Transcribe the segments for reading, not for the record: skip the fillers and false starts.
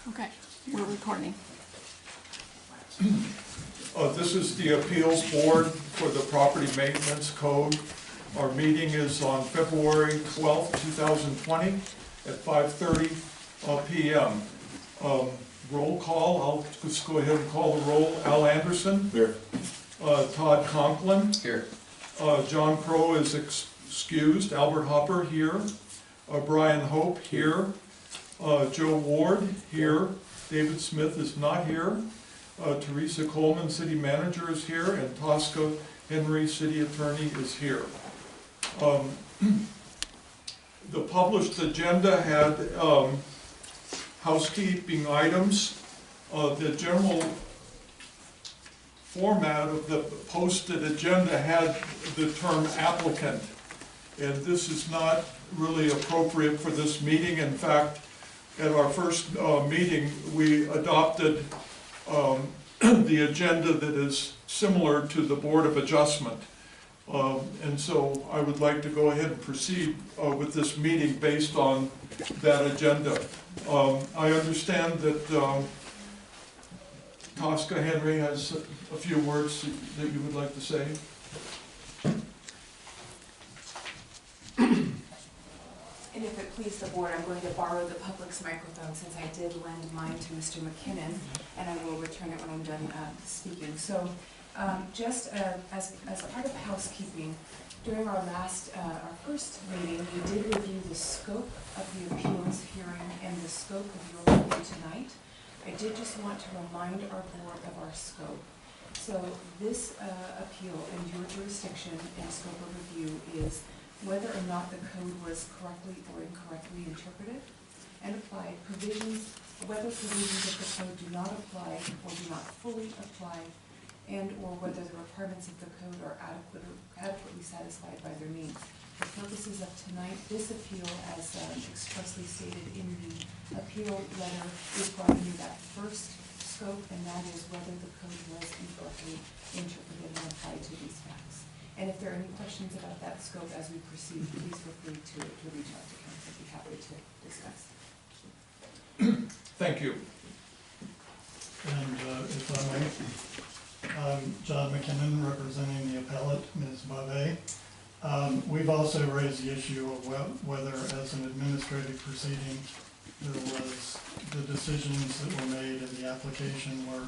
Okay, we're recording. This is the appeals board for the property maintenance code. Our meeting is on February 12th, 2020 at 5:30 p.m. Roll call, I'll just go ahead and call the roll. Al Anderson. Here. Todd Conklin. Here. John Crow is excused. Albert Hopper here. Brian Hope here. Joe Ward here. David Smith is not here. Teresa Coleman, city manager, is here, and Tosca Henry, city attorney, is here. The published agenda had housekeeping items. The general format of the posted agenda had the term applicant, and this is not really appropriate for this meeting. In fact, at our first meeting, we adopted the agenda that is similar to the Board of Adjustment. And so I would like to go ahead and proceed with this meeting based on that agenda. I understand that Tosca Henry has a few words that you would like to say. And if it please the board, I'm going to borrow the public's microphone since I did lend mine to Mr. McKinnon, and I will return it when I'm done speaking. So just as a part of housekeeping, during our first meeting, we did review the scope of the appeals hearing and the scope of your review tonight. I did just want to remind our board of our scope. So this appeal and your jurisdiction and scope of review is whether or not the code was correctly or incorrectly interpreted and applied, whether provisions of the code do not apply or do not fully apply, and or whether the requirements of the code are adequately satisfied by their means. For purposes of tonight, this appeal, as expressly stated in the appeal letter, is regarding that first scope, and that is whether the code was incorrectly interpreted and applied to these facts. And if there are any questions about that scope as we proceed, please feel free to reach out to counsel. I'd be happy to discuss. Thank you. And if I may, I'm John McKinnon, representing the appellate, Ms. Bave. We've also raised the issue of whether, as an administrative proceeding, the decisions that were made in the application were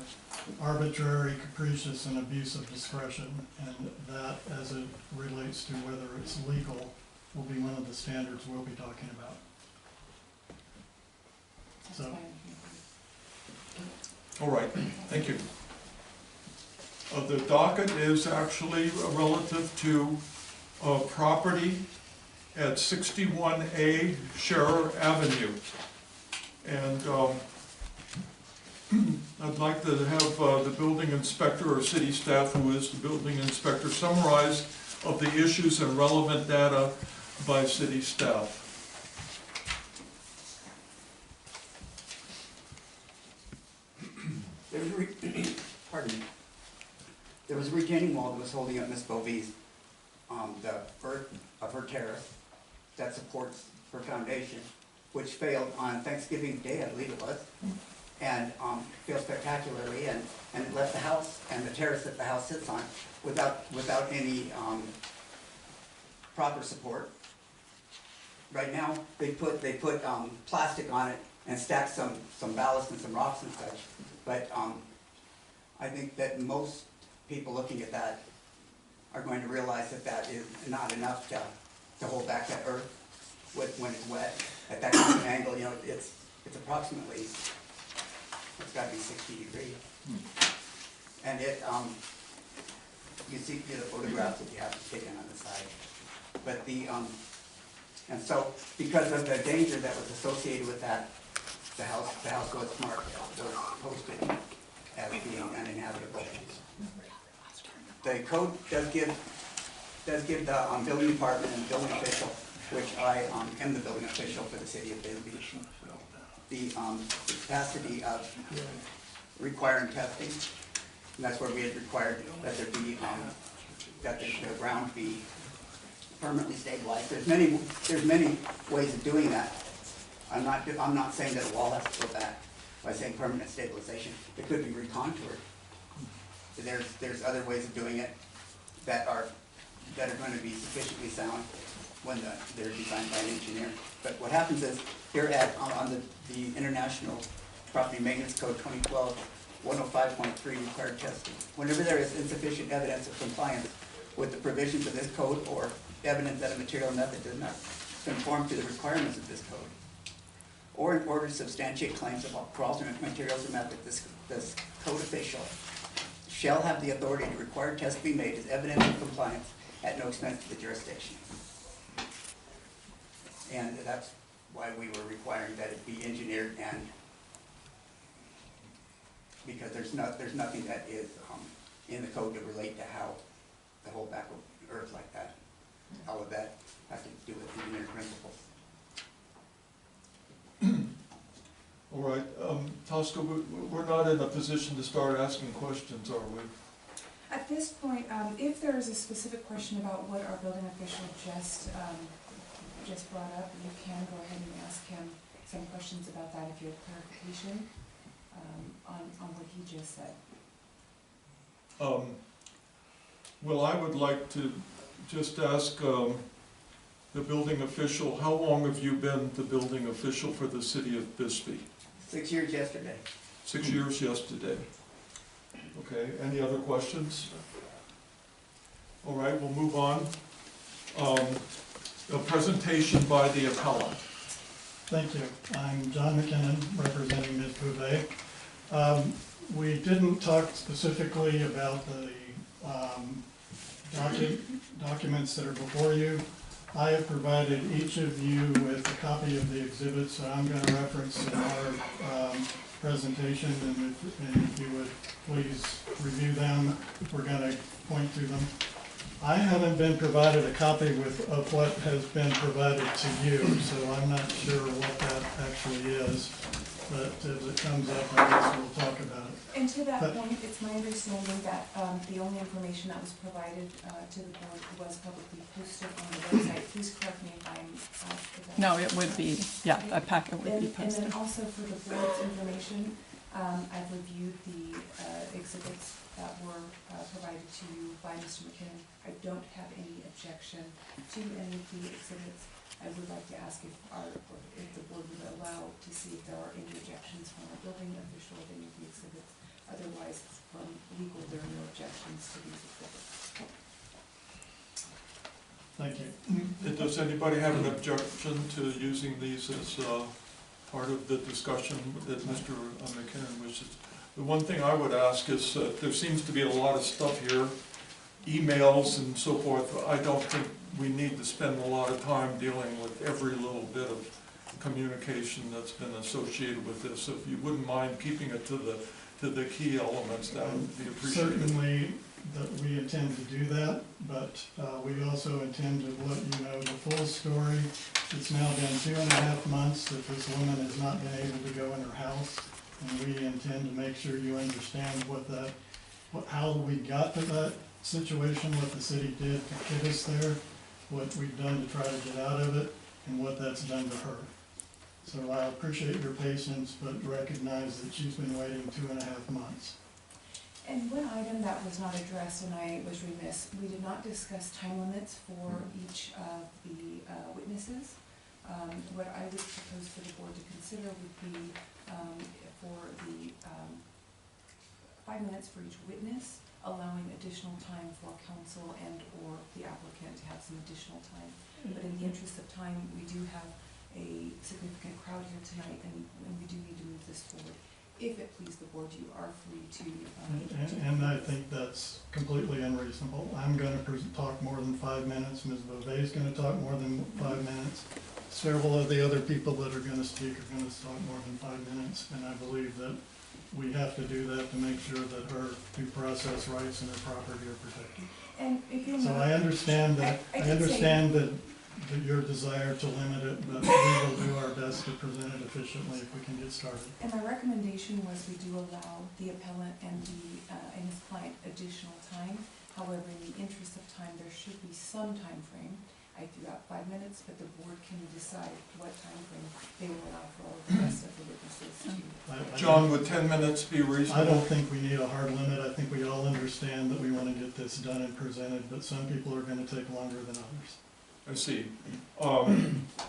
arbitrary, capricious, and abuse of discretion, and that, as it relates to whether it's legal, will be one of the standards we'll be talking about. So. All right, thank you. The docket is actually relative to property at 61A Scherer Avenue. And I'd like to have the building inspector or city staff, who is the building inspector, summarize of the issues and relevant data by city staff. There was a retaining wall that was holding up Miss Bovie's, the earth of her terrace that supports her foundation, which failed on Thanksgiving Day, I believe it was, and failed spectacularly, and it left the house and the terrace that the house sits on without any proper support. Right now, they put plastic on it and stacked some ballast and some rocks and such, but I think that most people looking at that are going to realize that that is not enough to hold back that earth when it's wet at that kind of angle. You know, it's approximately, it's got to be 60 degrees, and it you see the photographs that you have taken on the side, but the and so because of the danger that was associated with that, the house was marked, was posted as being uninhabitable. The code does give the building department and building official, which I am the building official for the city of Bisbee, the capacity of requiring testing, and that's where we had required that there be that the ground be permanently stabilized. There's many ways of doing that. I'm not saying that a wall has to go back, by saying permanent stabilization. It could be recontoured. There's other ways of doing it that are going to be sufficiently sound when they're designed by an engineer. But what happens is, here on the International Property Maintenance Code 2012, 105.3 required testing. Whenever there is insufficient evidence of compliance with the provisions of this code or evidence that a material method does not conform to the requirements of this code, or in order to substantiate claims for alternate materials or methods, this code official shall have the authority to require tests be made as evidence of compliance at no expense to the jurisdiction. And that's why we were requiring that it be engineered, and because there's nothing that is in the code to relate to how the whole back of earth like that. All of that has to do with engineering principles. All right, Tosca, we're not in a position to start asking questions, are we? At this point, if there is a specific question about what our building official just brought up, you can go ahead and ask him some questions about that if you have clarification on what he just said. Well, I would like to just ask the building official, how long have you been the building official for the city of Bisbee? 6 years yesterday. 6 years yesterday. Okay, any other questions? All right, we'll move on. A presentation by the appellant. Thank you. I'm John McKinnon, representing Ms. Bouvet. We didn't talk specifically about the documents that are before you. I have provided each of you with a copy of the exhibits that I'm going to reference in our presentation, and if you would please review them, we're going to point to them. I haven't been provided a copy of what has been provided to you, so I'm not sure what that actually is, but as it comes up, I guess we'll talk about it. And to that point, it's my understanding that the only information that was provided to the board was publicly posted on the website. Please correct me if I'm off. No, it would be, yeah, a packet would be And then posted. also for the board's information, I've reviewed the exhibits that were provided to you by Mr. McKinnon. I don't have any objection to any of the exhibits. I would like to ask if the board would allow to see if there are any objections from our building official of any of the exhibits. Otherwise, from legal, there are no objections to these exhibits. Thank you. Does anybody have an objection to using these as part of the discussion that Mr. McKinnon wishes? The one thing I would ask is, there seems to be a lot of stuff here, emails and so forth. I don't think we need to spend a lot of time dealing with every little bit of communication that's been associated with this. If you wouldn't mind keeping it to the key elements, that would be appreciated. Certainly that we intend to do that, but we also intend to let you know the full story. It's now been 2.5 months that this woman has not been able to go in her house, and we intend to make sure you understand how we got to that situation, what the city did to get us there, what we've done to try to get out of it, and what that's done to her. So I appreciate your patience, but recognize that she's been waiting 2.5 months. And one item that was not addressed, and I was remiss, we did not discuss time limits for each of the witnesses. What I would propose for the board to consider would be for the 5 minutes for each witness, allowing additional time for counsel and or the applicant to have some additional time. But in the interest of time, we do have a significant crowd here tonight, and we do need to move this forward. If it please the board, you are free to. And I think that's completely unreasonable. I'm going to talk more than 5 minutes. Ms. Bouvet is going to talk more than 5 minutes. Several of the other people that are going to speak are going to talk more than 5 minutes, and I believe that we have to do that to make sure that her due process rights and her property are protected. And if you'll So I understand that. I understand that your desire to limit it, but we will do our best to present it efficiently if we can get started. And my recommendation was we do allow the appellant and his client additional time. However, in the interest of time, there should be some time frame. I threw out 5 minutes, but the board can decide what time frame they will allow for all of the rest of the witnesses to. I John, would 10 minutes be I reasonable? don't think we need a hard limit. I think we all understand that we want to get this done and presented, but some people are going to take longer than others. I see.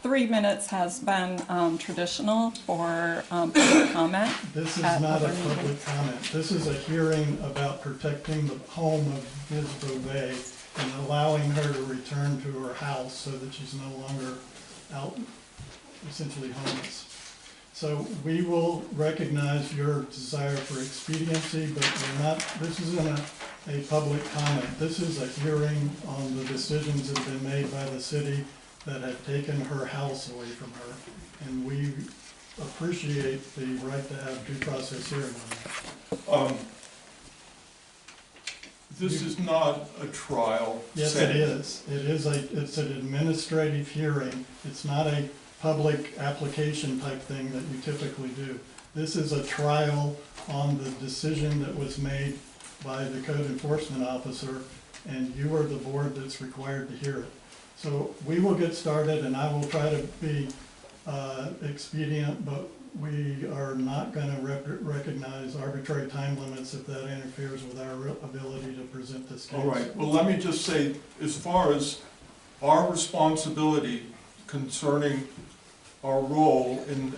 3 minutes has been traditional for public comment. This is At not a other public meetings. comment. This is a hearing about protecting the home of Ms. Beauvais and allowing her to return to her house so that she's no longer out essentially homeless. So we will recognize your desire for expediency, but we're not, this isn't a public comment. This is a hearing on the decisions that have been made by the city that have taken her house away from her. And we appreciate the right to have due process hearing on that. This is not a trial. Yes, it is. It's an administrative hearing. It's not a public application type thing that you typically do. This is a trial on the decision that was made by the code enforcement officer, and you are the board that's required to hear it. So we will get started, and I will try to be expedient, but we are not going to recognize arbitrary time limits if that interferes with our ability to present this case. All right, well, let me just say, as far as our responsibility concerning our role in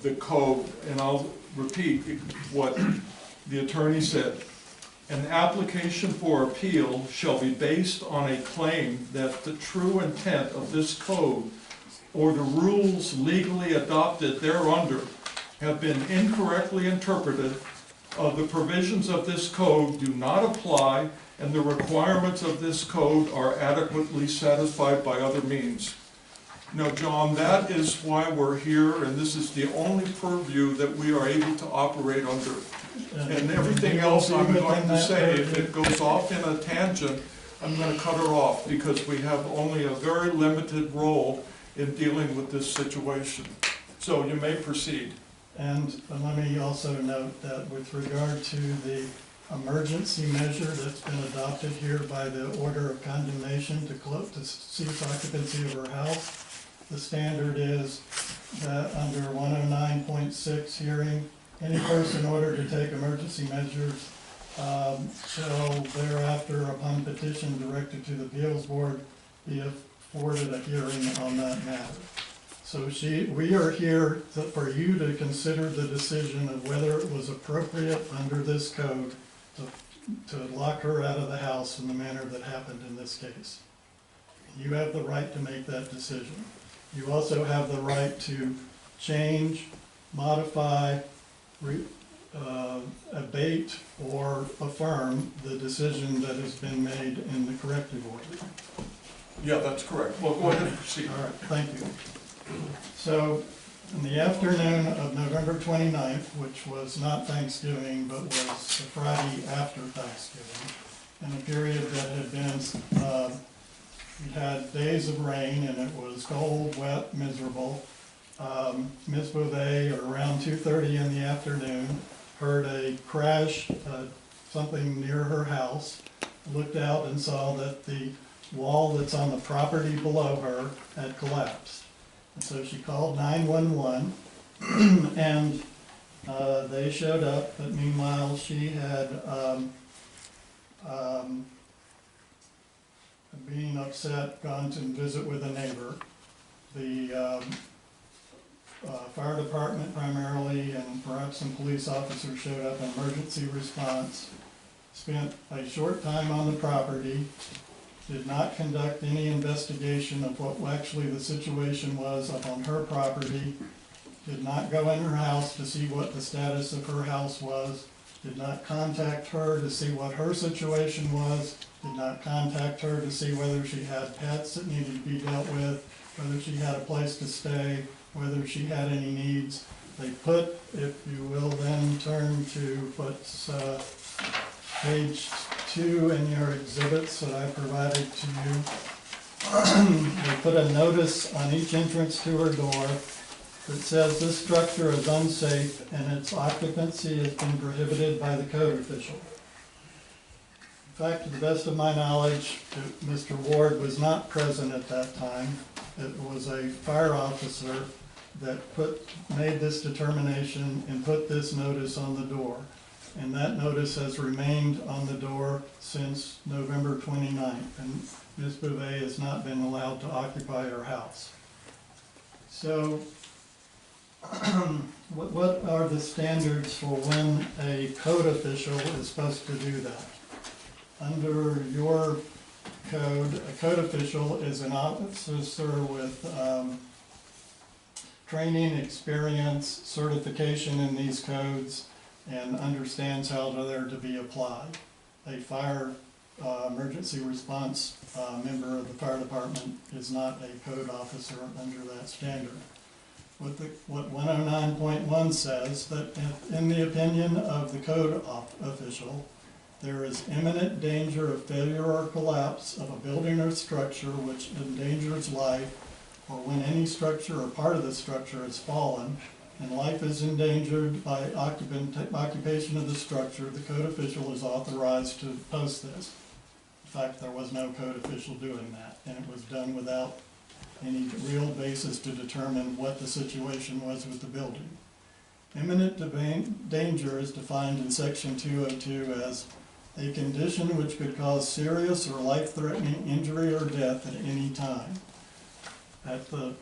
the code, and I'll repeat what the attorney said. An application for appeal shall be based on a claim that the true intent of this code or the rules legally adopted thereunder have been incorrectly interpreted, the provisions of this code do not apply, and the requirements of this code are adequately satisfied by other means. Now, John, that is why we're here, and this is the only purview that we are able to operate under. And everything else I'm going to say, if it goes off in a tangent, I'm going to cut her off, because we have only a very limited role in dealing with this situation. So you may proceed. And let me also note that with regard to the emergency measure that's been adopted here by the order of condemnation to cease occupancy of her house, the standard is that under 109.6 hearing, any person ordered to take emergency measures shall thereafter, upon petition directed to the appeals board, be afforded a hearing on that matter. So we are here for you to consider the decision of whether it was appropriate under this code to lock her out of the house in the manner that happened in this case. You have the right to make that decision. You also have the right to change, modify, abate, or affirm the decision that has been made in the corrective order. Yeah, that's correct. Well, go ahead and proceed. All right, thank you. So, in the afternoon of November 29th, which was not Thanksgiving, but was the Friday after Thanksgiving, in a period that had been, we had days of rain, and it was cold, wet, miserable. Ms. Beauvais, around 2:30 in the afternoon, heard a crash, something near her house, looked out and saw that the wall that's on the property below her had collapsed. And so she called 911, and they showed up, but meanwhile she had, being upset, gone to visit with a neighbor. The fire department primarily, and perhaps some police officers showed up in emergency response, spent a short time on the property, did not conduct any investigation of what actually the situation was up on her property, did not go in her house to see what the status of her house was, did not contact her to see what her situation was, did not contact her to see whether she had pets that needed to be dealt with, whether she had a place to stay, whether she had any needs. They put, if you will, then turn to what's page 2 in your exhibits that I provided to you. They put a notice on each entrance to her door that says this structure is unsafe and its occupancy has been prohibited by the code official. In fact, to the best of my knowledge, Mr. Ward was not present at that time. It was a fire officer that made this determination and put this notice on the door. And that notice has remained on the door since November 29th, and Ms. Bouvet has not been allowed to occupy her house. So, what are the standards for when a code official is supposed to do that? Under your code, a code official is an officer with training, experience, certification in these codes, and understands how they're to be applied. A fire emergency response member of the fire department is not a code officer under that standard. What 109.1 says, that in the opinion of the code official, there is imminent danger of failure or collapse of a building or structure which endangers life, or when any structure or part of the structure has fallen, and life is endangered by occupation of the structure, the code official is authorized to post this. In fact, there was no code official doing that, and it was done without any real basis to determine what the situation was with the building. Imminent danger is defined in section 202 as a condition which could cause serious or life-threatening injury or death at any time. At the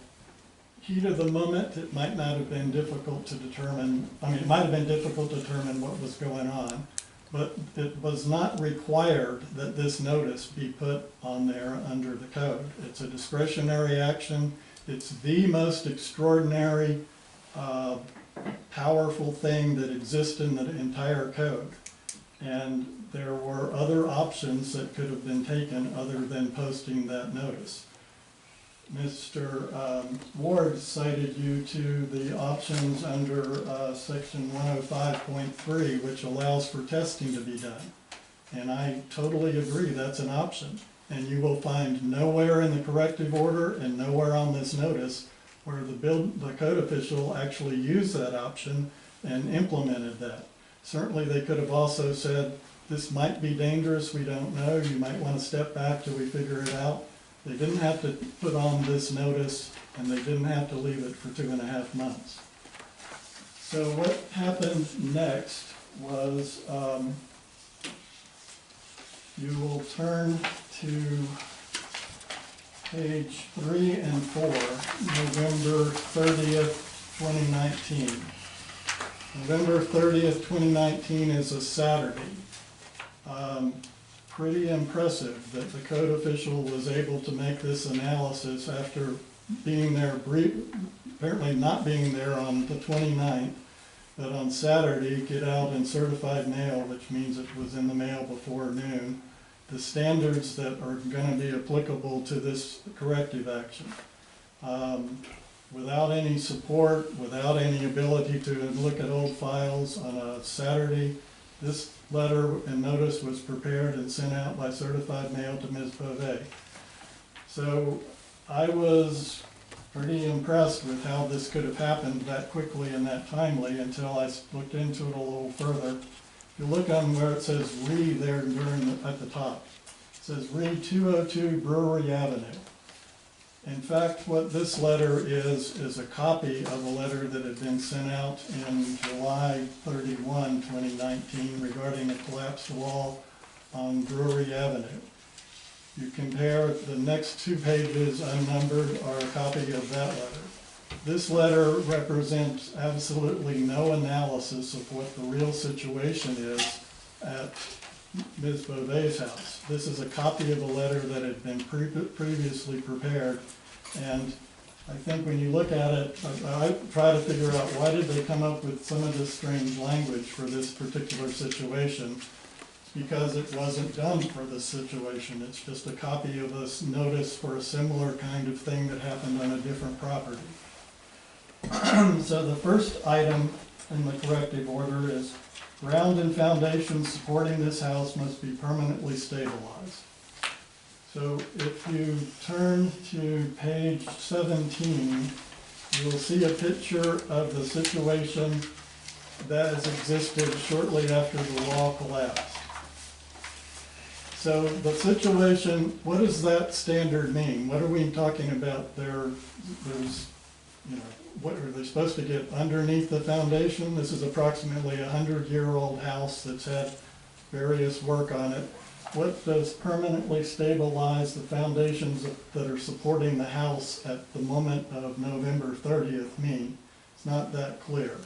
heat of the moment, it might not have been difficult to determine, it might have been difficult to determine what was going on, but it was not required that this notice be put on there under the code. It's a discretionary action. It's the most extraordinary, powerful thing that exists in the entire code. And there were other options that could have been taken other than posting that notice. Mr. Ward cited you to the options under section 105.3, which allows for testing to be done. And I totally agree, that's an option. And you will find nowhere in the corrective order and nowhere on this notice where the code official actually used that option and implemented that. Certainly they could have also said, this might be dangerous, we don't know, you might want to step back till we figure it out. They didn't have to put on this notice, and they didn't have to leave it for 2.5 months. So what happened next was, you will turn to page 3 and 4, November 30th, 2019. November 30th, 2019 is a Saturday. Pretty impressive that the code official was able to make this analysis after being there apparently not being there on the 29th, but on Saturday get out in certified mail, which means it was in the mail before noon, the standards that are going to be applicable to this corrective action. Without any support, without any ability to look at old files on a Saturday, this letter and notice was prepared and sent out by certified mail to Ms. Bouvet. So I was pretty impressed with how this could have happened that quickly and that timely until I looked into it a little further. If you look on where it says RE there at the top, it says RE 202 Brewery Avenue. In fact, what this letter is a copy of a letter that had been sent out in July 31, 2019 regarding a collapsed wall on Brewery Avenue. You compare the next 2 pages unnumbered are a copy of that letter. This letter represents absolutely no analysis of what the real situation is at Ms. Bouvet's house. This is a copy of a letter that had been previously prepared, and I think when you look at it, I try to figure out why did they come up with some of this strange language for this particular situation. Because it wasn't done for this situation. It's just a copy of a notice for a similar kind of thing that happened on a different property. So the first item in the corrective order is ground and foundations supporting this house must be permanently stabilized. So if you turn to page 17, you'll see a picture of the situation that has existed shortly after the wall collapsed. So the situation, what does that standard mean? What are we talking about there? There's, what, are they supposed to get underneath the foundation? This is approximately a 100-year-old house that's had various work on it. What does permanently stabilize the foundations that are supporting the house at the moment of November 30th mean? It's not that clear.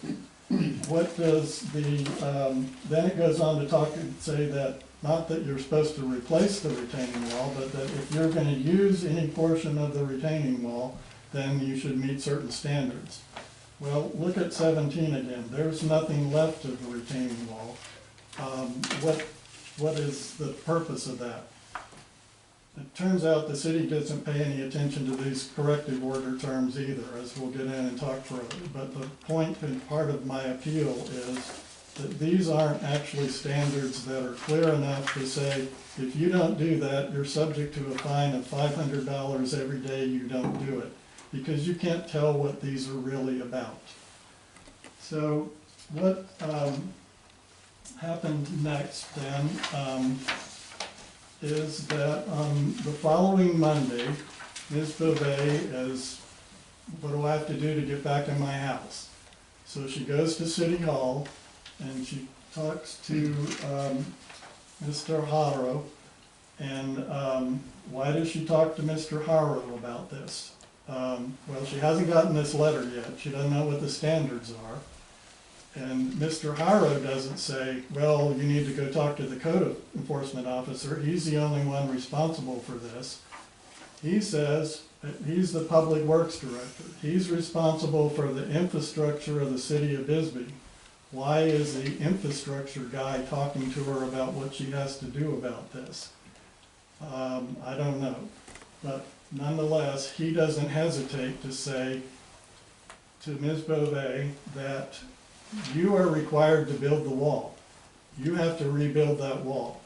What does the, then it goes on to talk and say that, not that you're supposed to replace the retaining wall, but that if you're gonna use any portion of the retaining wall, then you should meet certain standards. Well, look at 17 again. There's nothing left of the retaining wall. What is the purpose of that? It turns out the city doesn't pay any attention to these corrective order terms either, as we'll get in and talk further. But the point and part of my appeal is that these aren't actually standards that are clear enough to say, if you don't do that, you're subject to a fine of $500 every day you don't do it, because you can't tell what these are really about. So what happened next then is that on the following Monday, Ms. Beauvais is, what do I have to do to get back in my house? So she goes to City Hall and she talks to Mr. Haro. And why does she talk to Mr. Haro about this? Well, she hasn't gotten this letter yet. She doesn't know what the standards are. And Mr. Haro doesn't say, well, you need to go talk to the code enforcement officer. He's the only one responsible for this. He says that he's the public works director. He's responsible for the infrastructure of the city of Bisbee. Why is the infrastructure guy talking to her about what she has to do about this? I don't know. But nonetheless, he doesn't hesitate to say to Ms. Beauvais that you are required to build the wall. You have to rebuild that wall.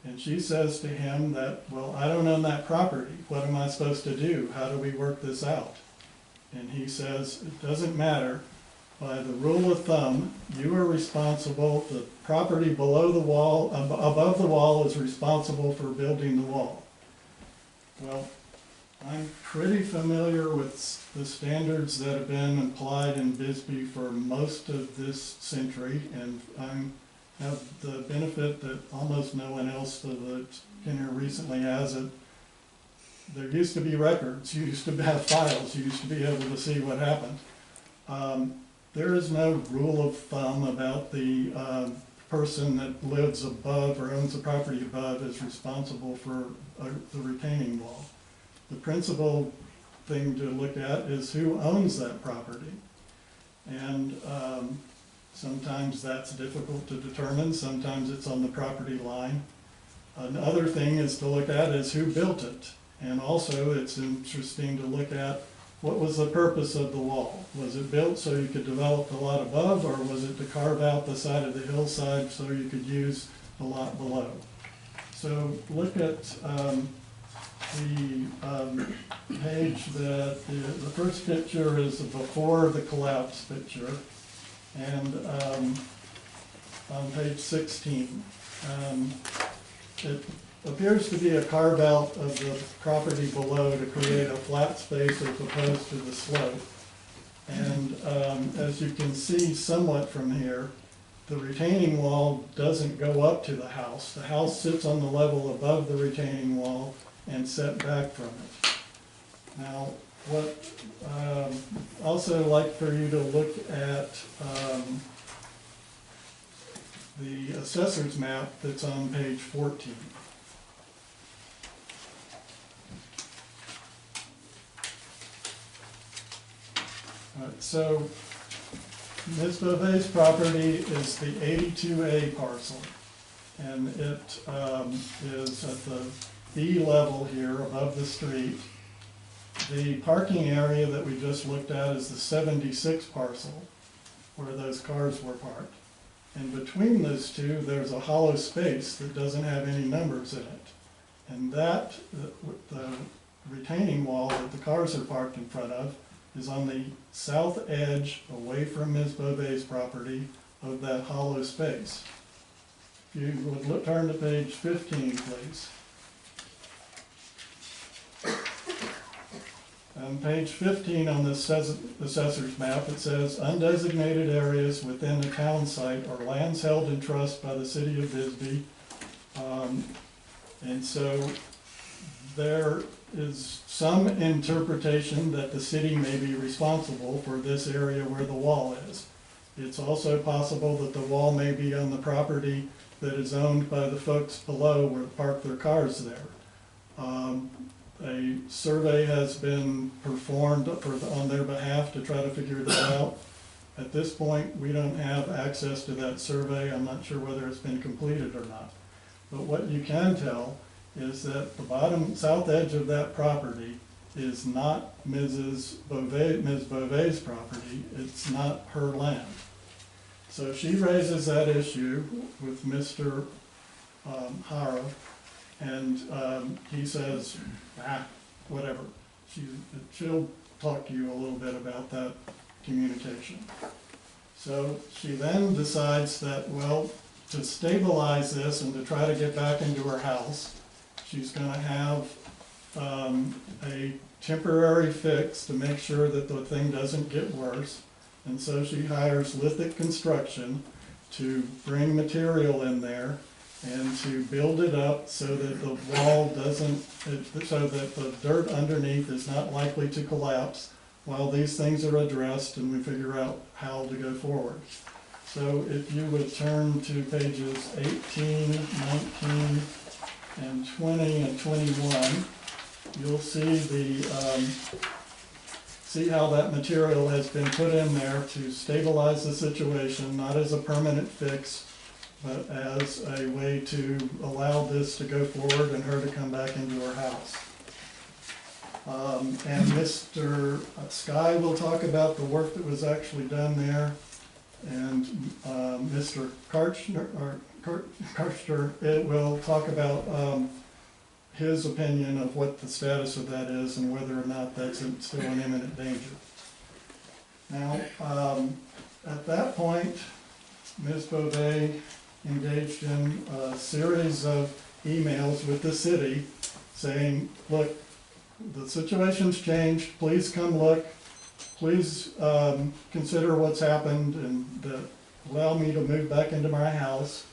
And she says to him that, well, I don't own that property. What am I supposed to do? How do we work this out? And he says, it doesn't matter. By the rule of thumb, you are responsible, the property below the wall, above the wall is responsible for building the wall. Well, I'm pretty familiar with the standards that have been applied in Bisbee for most of this century, and I have the benefit that almost no one else that's been here recently has it. There used to be records, you used to have files, you used to be able to see what happened. There is no rule of thumb about the person that lives above or owns the property above is responsible for the retaining wall. The principal thing to look at is who owns that property. And sometimes that's difficult to determine, sometimes it's on the property line. Another thing is to look at is who built it. And also it's interesting to look at what was the purpose of the wall. Was it built so you could develop the lot above, or was it to carve out the side of the hillside so you could use the lot below? So look at the page that the first picture is before the collapse picture, and on page 16 it appears to be a carve out of the property below to create a flat space as opposed to the slope. And as you can see somewhat from here, the retaining wall doesn't go up to the house. The house sits on the level above the retaining wall and set back from it. Now, what also like for you to look at the assessor's map that's on page 14. So Ms. Beauvais' property is the 82A parcel, and it is at the B level here above the street. The parking area that we just looked at is the 76 parcel where those cars were parked. And between those two, there's a hollow space that doesn't have any numbers in it. And that, the retaining wall that the cars are parked in front of, is on the south edge, away from Ms. Beauvais' property, of that hollow space. If you would turn to page 15, please. On page 15 on the assessor's map, it says undesignated areas within a town site are lands held in trust by the city of Bisbee. And so there is some interpretation that the city may be responsible for this area where the wall is. It's also possible that the wall may be on the property that is owned by the folks below who park their cars there. A survey has been performed on their behalf to try to figure that out. At this point, we don't have access to that survey. I'm not sure whether it's been completed or not. But what you can tell is that the bottom south edge of that property is not Ms. Beauvais' property. It's not her land. So she raises that issue with Mr. Hara, and he says, whatever. She'll talk to you a little bit about that communication. So she then decides that, well, to stabilize this and to try to get back into her house, she's gonna have a temporary fix to make sure that the thing doesn't get worse. And so she hires Lithic Construction to bring material in there and to build it up so that the wall doesn't, so that the dirt underneath is not likely to collapse while these things are addressed and we figure out how to go forward. So if you would turn to pages 18, 19, and 20 and 21, you'll see see how that material has been put in there to stabilize the situation, not as a permanent fix, but as a way to allow this to go forward and her to come back into her house. And Mr. Sky will talk about the work that was actually done there, and Mr. Karchner will talk about his opinion of what the status of that is and whether or not that's still an imminent danger. Now, at that point, Ms. Beauvais engaged in a series of emails with the city saying, look, the situation's changed, please come look, please consider what's happened and allow me to move back into my house.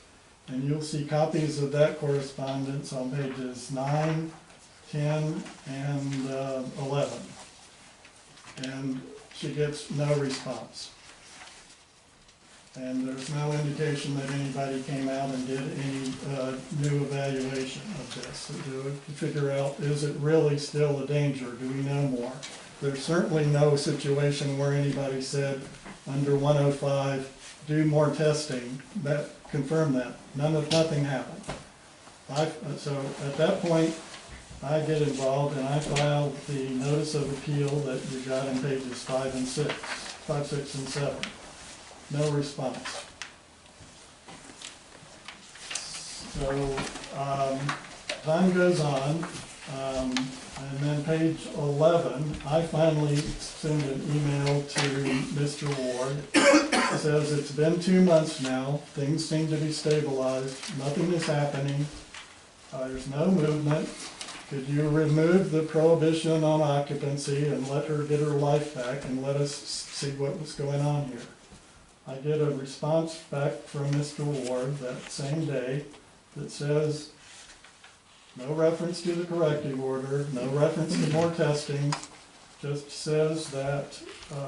And you'll see copies of that correspondence on pages 9, 10, and 11. And she gets no response. And there's no indication that anybody came out and did any new evaluation of this to figure out, is it really still a danger? Do we know more? There's certainly no situation where anybody said under 105, do more testing. That confirmed that. Nothing happened. So at that point, I get involved and I filed the notice of appeal that you got in pages 5 and 6, 5, 6, and 7. No response. So time goes on, and then page 11, I finally send an email to Mr. Ward. It says it's been 2 months now, things seem to be stabilized, nothing is happening, there's no movement. Could you remove the prohibition on occupancy and let her get her life back and let us see what was going on here? I get a response back from Mr. Ward that same day that says, no reference to the corrective order, no reference to more testing, just says that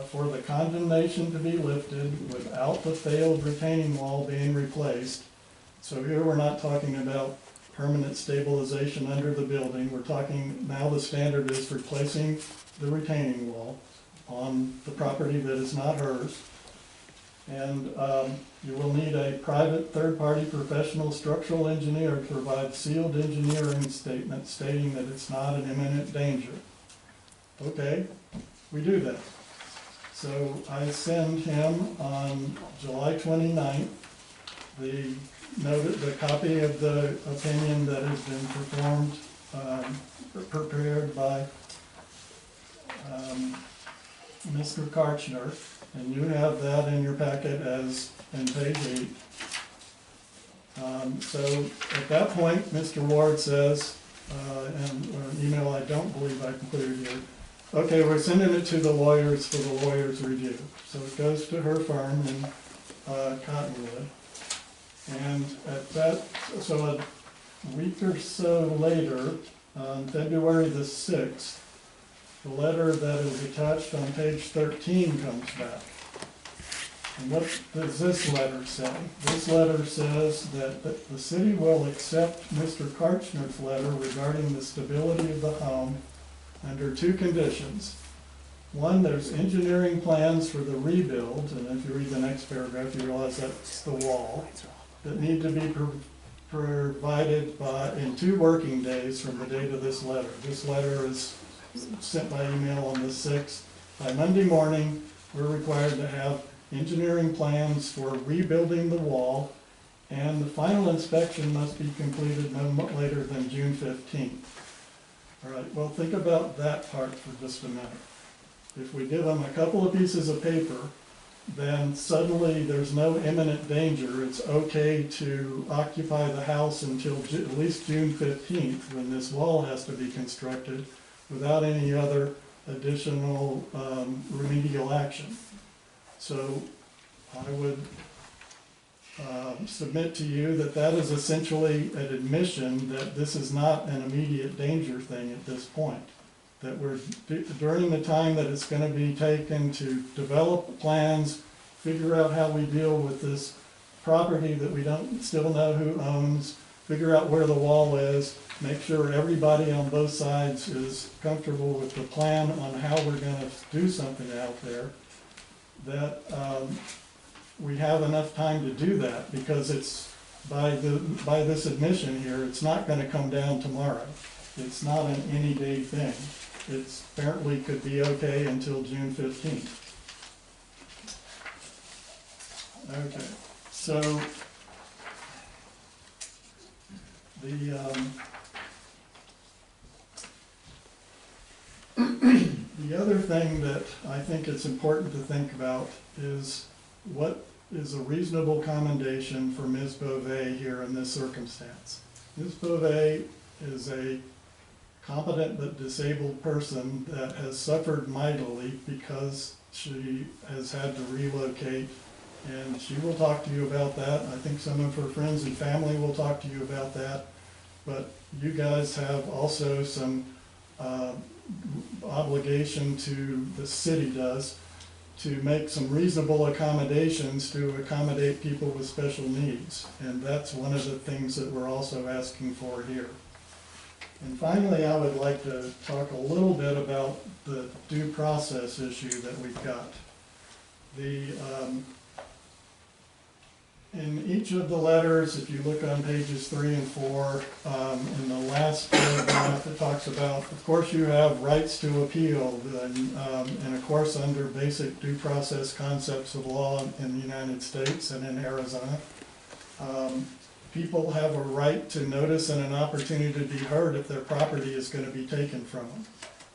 for the condemnation to be lifted without the failed retaining wall being replaced. So here we're not talking about permanent stabilization under the building. We're talking, now the standard is replacing the retaining wall on the property that is not hers. And you will need a private third-party professional structural engineer to provide sealed engineering statement stating that it's not an imminent danger. Okay, we do that. So I send him on July 29th the copy of the opinion that has been prepared by Mr. Karchner, and you have that in your packet as in page 8. So at that point, Mr. Ward says, and an email I don't believe I completed here, okay, we're sending it to the lawyers for the lawyer's review. So it goes to her firm in Cottonwood. And at that, so a week or so later, on February the 6th, the letter that is attached on page 13 comes back. And what does this letter say? This letter says that the city will accept Mr. Karchner's letter regarding the stability of the home under two conditions. One, there's engineering plans for the rebuild, and if you read the next paragraph, you realize that's the wall, that need to be provided in 2 working days from the date of this letter. This letter is sent by email on the 6th. By Monday morning, we're required to have engineering plans for rebuilding the wall, and the final inspection must be completed no later than June 15th. All right, well, think about that part for just a minute. If we give them a couple of pieces of paper, then suddenly there's no imminent danger. It's okay to occupy the house until at least June 15th, when this wall has to be constructed, without any other additional remedial action. So I would submit to you that that is essentially an admission that this is not an immediate danger thing at this point. That we're, during the time that it's going to be taken to develop plans, figure out how we deal with this property that we don't still know who owns, figure out where the wall is, make sure everybody on both sides is comfortable with the plan on how we're going to do something out there, that we have enough time to do that, because it's by this admission here, it's not going to come down tomorrow. It's not an any day thing. It's apparently could be okay until June 15th. Okay, so the other thing that I think it's important to think about is what is a reasonable commendation for Ms. Beauvais here in this circumstance. Ms. Beauvais is a competent but disabled person that has suffered mightily because she has had to relocate, and she will talk to you about that. I think some of her friends and family will talk to you about that, but you guys have also some obligation to, the city does, to make some reasonable accommodations to accommodate people with special needs, and that's one of the things that we're also asking for here. And finally, I would like to talk a little bit about the due process issue that we've got. In each of the letters, if you look on pages 3 and 4, in the last paragraph, it talks about, of course, you have rights to appeal, and of course, under basic due process concepts of law in the United States and in Arizona, people have a right to notice and an opportunity to be heard if their property is going to be taken from them.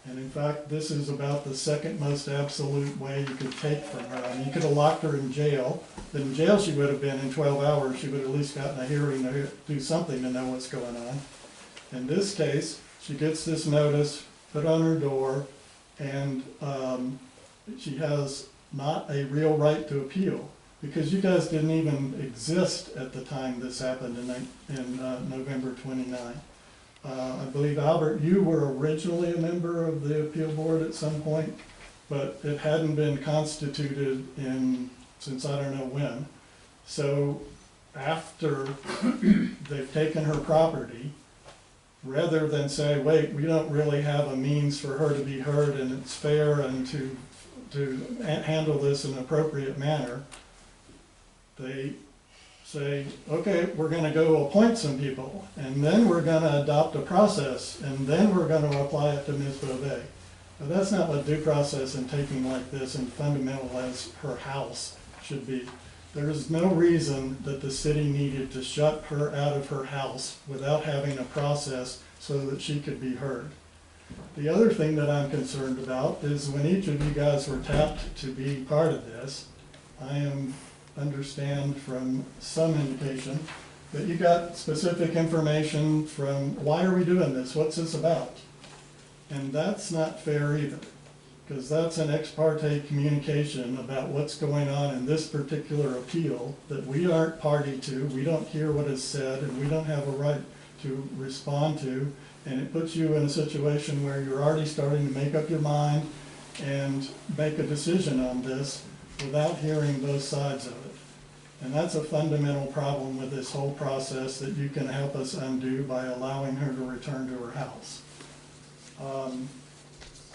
And in fact, this is about the second most absolute way you could take from her. I mean, you could have locked her in jail, but in jail she would have been in 12 hours. She would have at least gotten a hearing to do something to know what's going on. In this case, she gets this notice put on her door, and she has not a real right to appeal, because you guys didn't even exist at the time this happened in November 29. I believe, Albert, you were originally a member of the appeal board at some point, but it hadn't been constituted since I don't know when. So after they've taken her property, rather than say, wait, we don't really have a means for her to be heard and it's fair and to handle this in an appropriate manner, they say, okay, we're going to go appoint some people, and then we're going to adopt a process, and then we're going to apply it to Ms. Beauvais. But that's not what due process and taking like this and fundamental as her house should be. There is no reason that the city needed to shut her out of her house without having a process so that she could be heard. The other thing that I'm concerned about is when each of you guys were tapped to be part of this, I understand from some indication that you got specific information from, why are we doing this? What's this about? And that's not fair either. because that's an ex parte communication about what's going on in this particular appeal that we aren't party to, we don't hear what is said, and we don't have a right to respond to, and it puts you in a situation where you're already starting to make up your mind and make a decision on this without hearing both sides of it. And that's a fundamental problem with this whole process that you can help us undo by allowing her to return to her house.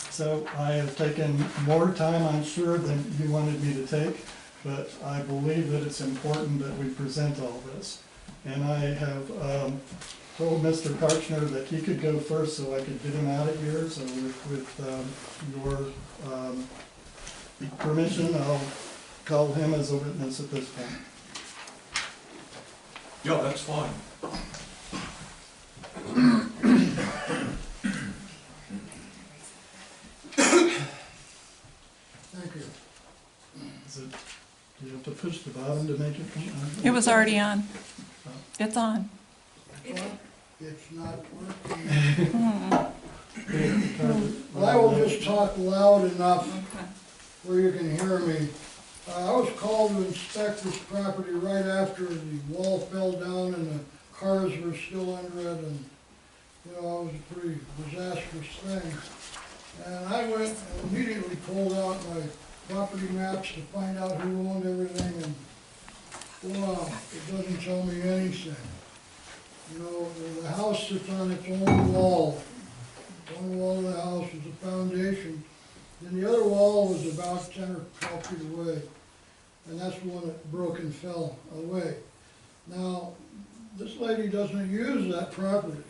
So I have taken more time, I'm sure, than you wanted me to take, but I believe that it's important that we present all this. And I have told Mr. Karchner that he could go first so I could get him out of here. So with your permission, I'll call him as a witness at this point. Yeah, that's fine. Thank you. Do you have to push the bottom to make it come on? It was already on. It's on. It's not working. Hmm. Well, I will just talk loud enough Okay. where you can hear me. I was called to inspect this property right after the wall fell down and the cars were still under it, and, you know, it was a pretty disastrous thing. And I went and immediately pulled out my property maps to find out who owned everything, and wow, it doesn't tell me anything. You know, the house sits on its own wall. One wall of the house is a foundation. Then the other wall was about 10 or 12 feet away, and that's the one that broke and fell away. Now, this lady doesn't use that property.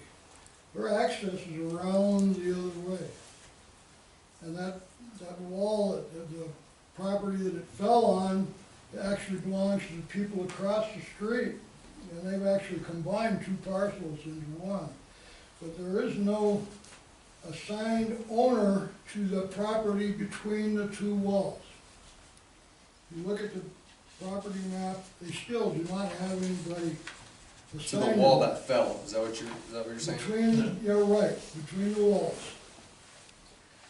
Her access is around the other way. And that wall, the property that it fell on, actually belongs to the people across the street. And they've actually combined two parcels into one. But there is no assigned owner to the property between the two walls. If you look at the property map, they still do not have anybody assigned. To the wall that fell, is that what you're saying? Between, you're right, between the walls.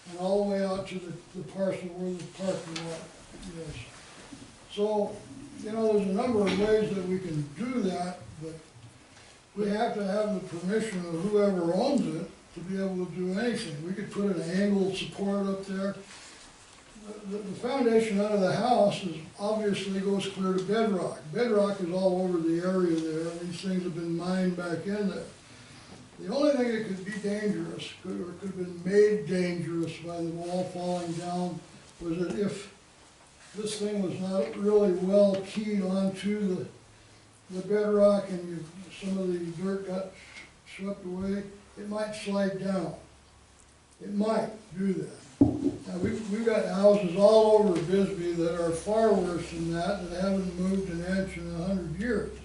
And all the way out to the parcel where the parking lot is. So, you know, there's a number of ways that we can do that, but we have to have the permission of whoever owns it to be able to do anything. We could put an angled support up there. The foundation under the house is obviously goes clear to bedrock. Bedrock is all over the area there, and these things have been mined back in there. The only thing that could be dangerous, or could have been made dangerous by the wall falling down, was that if this thing was not really well keyed onto the bedrock and some of the dirt got swept away, it might slide down. It might do that. Now, we've got houses all over Bisbee that are far worse than that haven't moved an inch in 100 years.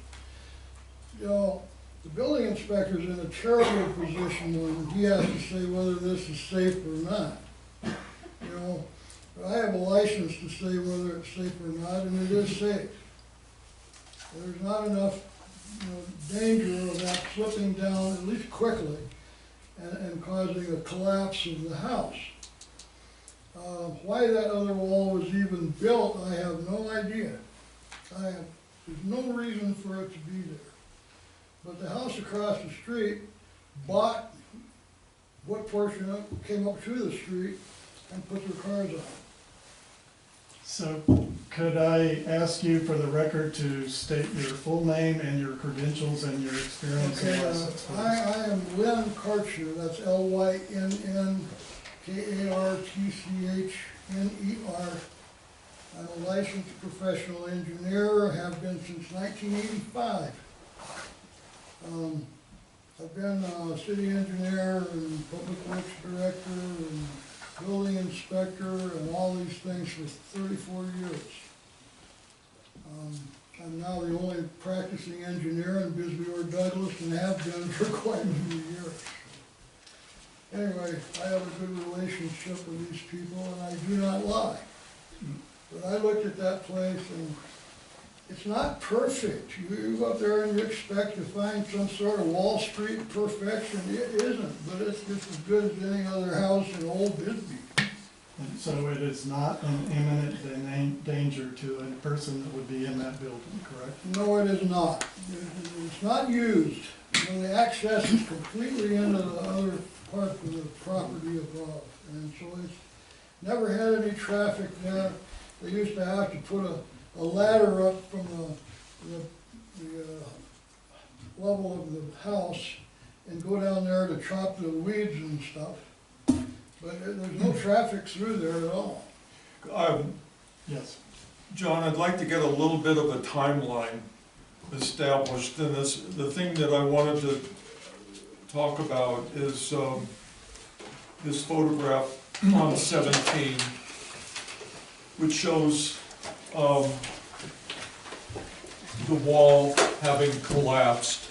You know, the building inspector's in a terrible position when he has to say whether this is safe or not. You know, I have a license to say whether it's safe or not, and it is safe. There's not enough, you know, danger of that slipping down, at least quickly, and causing a collapse of the house. Why that other wall was even built, I have no idea. There's no reason for it to be there. But the house across the street bought what portion of it came up to the street and put their cars on. So could I ask you for the record to state your full name and your credentials and your experience and Okay, license, please? I am Lynn Karcher, that's Lynnkartchner. I'm a licensed professional engineer, have been since 1985. I've been a city engineer and public works director and building inspector and all these things for 34 years. I'm now the only practicing engineer in Bisbee or Douglas and have been for quite a few years. Anyway, I have a good relationship with these people and I do not lie. But I looked at that place and it's not perfect. You go up there and you expect to find some sort of Wall Street perfection. It isn't, but it's just as good as any other house in Old Bisbee. And so it is not an imminent danger to a person that would be in that building, correct? No, it is not. It's not used. You know, the access is completely into the other part of the property above. And so it's never had any traffic there. They used to have to put a ladder up from the level of the house and go down there to chop the weeds and stuff. But there's no traffic through there at all. Yes. John, I'd like to get a little bit of a timeline established in this. The thing that I wanted to talk about is this photograph on 17, which shows the wall having collapsed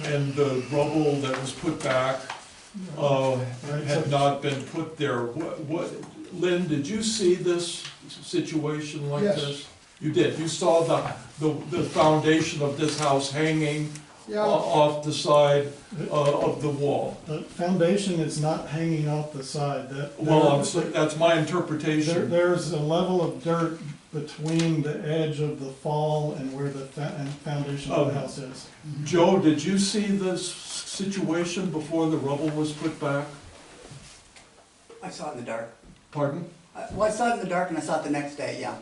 and the rubble that was put back had not been put there. Lynn, did you see this situation like Yes. this? You did. You saw the foundation of this house hanging Yeah, off the side of the wall. The foundation is not hanging off the side. Well, that's my interpretation. There's a level of dirt between the edge of the fall and where the foundation of the house is. Joe, did you see this situation before the rubble was put back? I saw it in the dark. Pardon? Well, I saw it in the dark and I saw it the next day, yeah.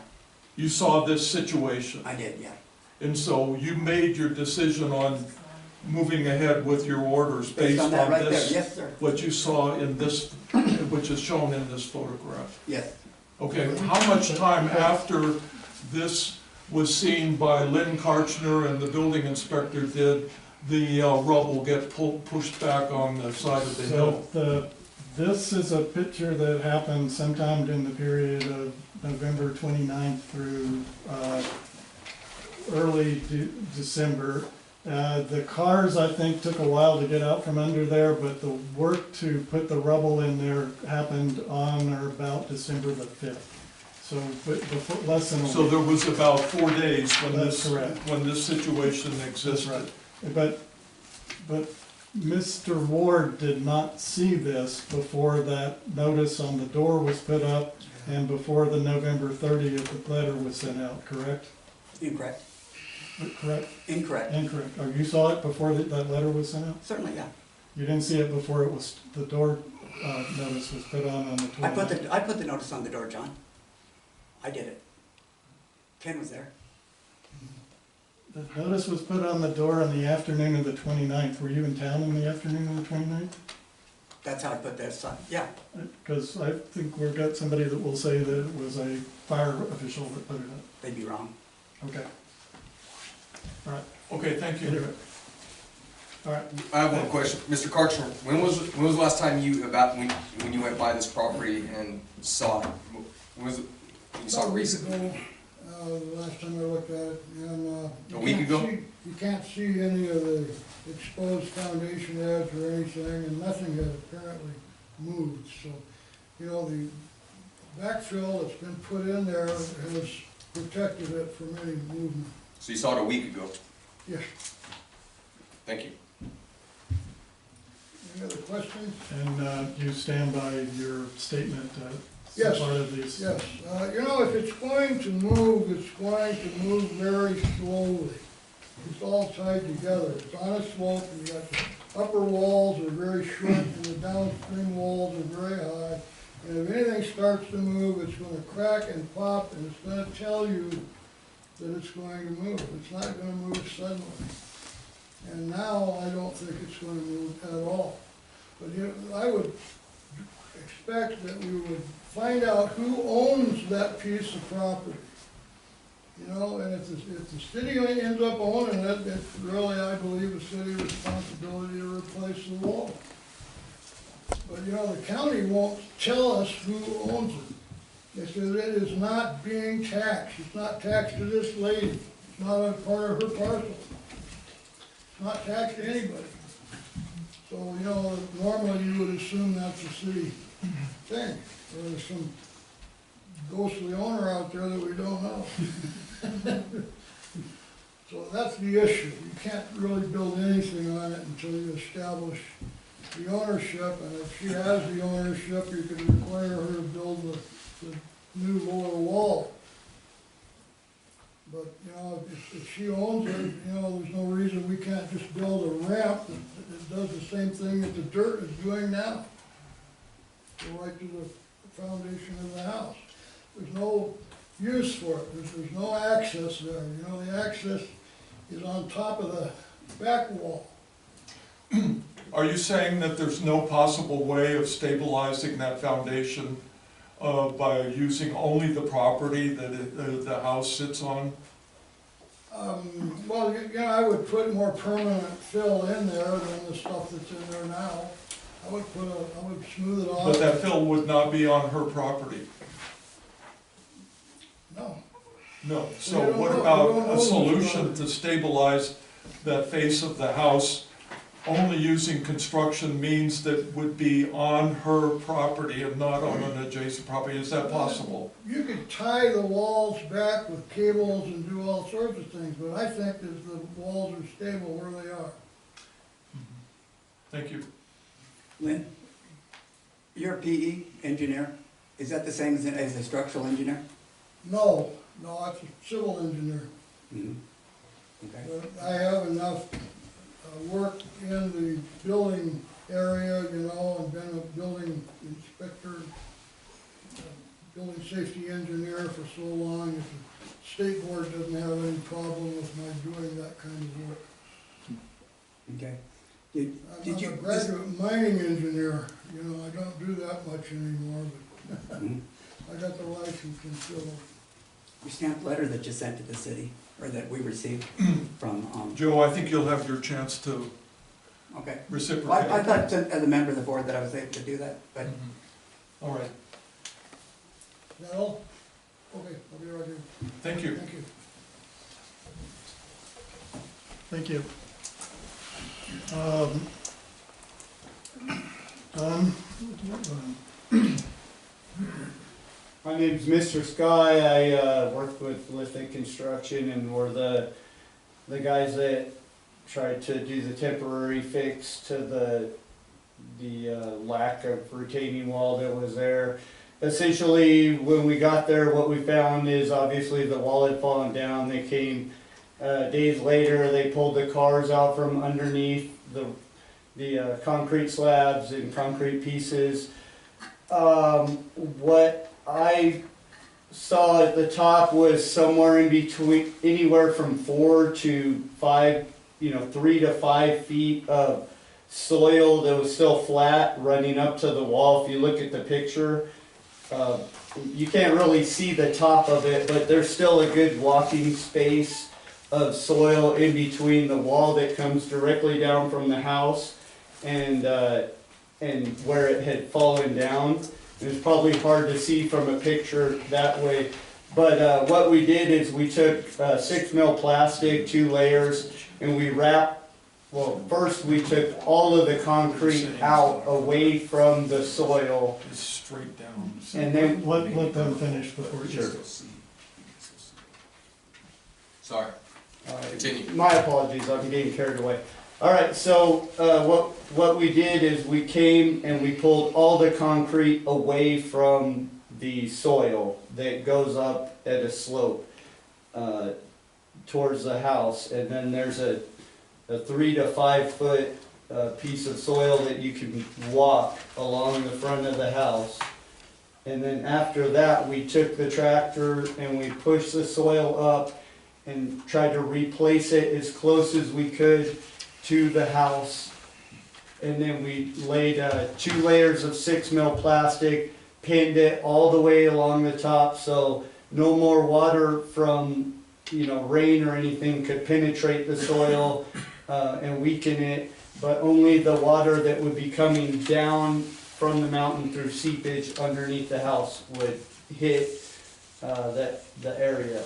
You saw this situation, I did, yeah. and so you made your decision on moving ahead with your orders based on that right there, this, yes, sir. what you saw in this, which is shown in this photograph. Yes. Okay, how much time after this was seen by Lynn Karchner and the building inspector did the rubble get pushed back on the side of the hill? So this is a picture that happened sometime during the period of November 29th through early December. The cars, I think, took a while to get out from under there, but the work to put the rubble in there happened on or about December the 5th. So, before, less than a week. So there was about 4 days when That's correct. when this situation That's existed. right. But Mr. Ward did not see this before that notice on the door was put up and before the November 30th letter was sent out, correct? Incorrect. Correct? Incorrect. Incorrect. Oh, you saw it before that letter was sent out? Certainly, yeah. You didn't see it before it was, the door notice was put on the 29th? I put the notice on the door, John. I did it. Ken was there. The notice was put on the door on the afternoon of the 29th. Were you in town on the afternoon of the 29th? That's how I put this on, yeah. Because I think we've got somebody that will say that it was a fire official that put it up. They'd be wrong. Okay. All right. Okay, thank you. Anyway. All right. I have one question. Mr. Karchner, when was the last time when you went by this property and saw it? When was it, you saw it about a week recently? ago, the last time I looked at it, and, A week ago? You can't see any of the exposed foundation edge or anything, and nothing has apparently moved, so, you know, the backfill that's been put in there has protected it from any movement. So you saw it a week ago? Yes, Thank you. any other questions? And you stand by your statement Yes. as part of these? Yes, you know, if it's going to move, it's going to move very slowly. It's all tied together. It's on a slope, and you got the upper walls are very short, and the downstream walls are very high. And if anything starts to move, it's gonna crack and pop, and it's gonna tell you that it's going to move. It's not gonna move suddenly. And now, I don't think it's gonna move at all. But you know, I would expect that we would find out who owns that piece of property. You know, and if the city ends up owning it, it's really, I believe, the city's responsibility to replace the wall. But, you know, the county won't tell us who owns it. They said it is not being taxed. It's not taxed to this lady. It's not a part of her parcel. It's not taxed to anybody. So, you know, normally you would assume that's a city thing, or there's some ghostly owner out there that we don't know. So that's the issue. You can't really build anything on it until you establish the ownership, and if she has the ownership, you can require her to build the new lower wall. But, you know, if she owns it, you know, there's no reason we can't just build a ramp that does the same thing that the dirt is doing now. Go right to the foundation of the house. There's no use for it, there's no access there, you know, the access is on top of the back wall. Are you saying that there's no possible way of stabilizing that foundation by using only the property that the house sits on? Well, you know, I would put more permanent fill in there than the stuff that's in there now. I would smooth it off. But that fill would not be on her property? No. No, We so don't what know- we about don't know a this solution one. to stabilize that face of the house? Only using construction means that would be on her property and not on an adjacent property, is that possible? You could tie the walls back with cables and do all sorts of things, but I think that the walls are stable where they are. Thank you. Lynn, you're a PE engineer, is that the same as a structural engineer? No, it's a civil engineer. Mhm. Okay. But I have enough work in the building area, you know, and been a building inspector, building safety engineer for so long, that the state board doesn't have any problem with my doing that kind of work. Okay. Did I'm you? a graduate mining engineer, you know, I don't do that much anymore, but Mhm. I got the license in civil. Your stamped letter that you sent to the city, or that we received from, Joe, I think you'll have your chance to okay. reciprocate. Well, I thought as a member of the board that I was able to do that, but Mhm. All right, Is that all? Okay, I'll be right here. thank you. Thank you. Thank you. Don? My name's Mr. Sky. I work with Lithic Construction, and we're the guys that tried to do the temporary fix to the lack of retaining wall that was there. Essentially, when we got there, what we found is obviously the wall had fallen down. They came days later. They pulled the cars out from underneath the concrete slabs and concrete pieces. What I saw at the top was somewhere in between, anywhere from 4 to 5, 3 to 5 feet of soil that was still flat running up to the wall. If you look at the picture, you can't really see the top of it, but there's still a good walking space of soil in between the wall that comes directly down from the house and where it had fallen down. It's probably hard to see from a picture that way, but what we did is we took 6 mil plastic, 2 layers, and we wrapped. Well, first we took all of the concrete out away from the soil, It's straight down. and then Let them finish before you. Sorry, continue. my apologies, I'm getting carried away. All right, so what we did is we came and we pulled all the concrete away from the soil that goes up at a slope towards the house, and then there's a 3 to 5 foot piece of soil that you can walk along the front of the house. And then after that, we took the tractor and we pushed the soil up and tried to replace it as close as we could to the house. And then we laid 2 layers of 6 mil plastic, pinned it all the way along the top, so no more water from rain or anything could penetrate the soil and weaken it, but only the water that would be coming down from the mountain through seepage underneath the house would hit the area.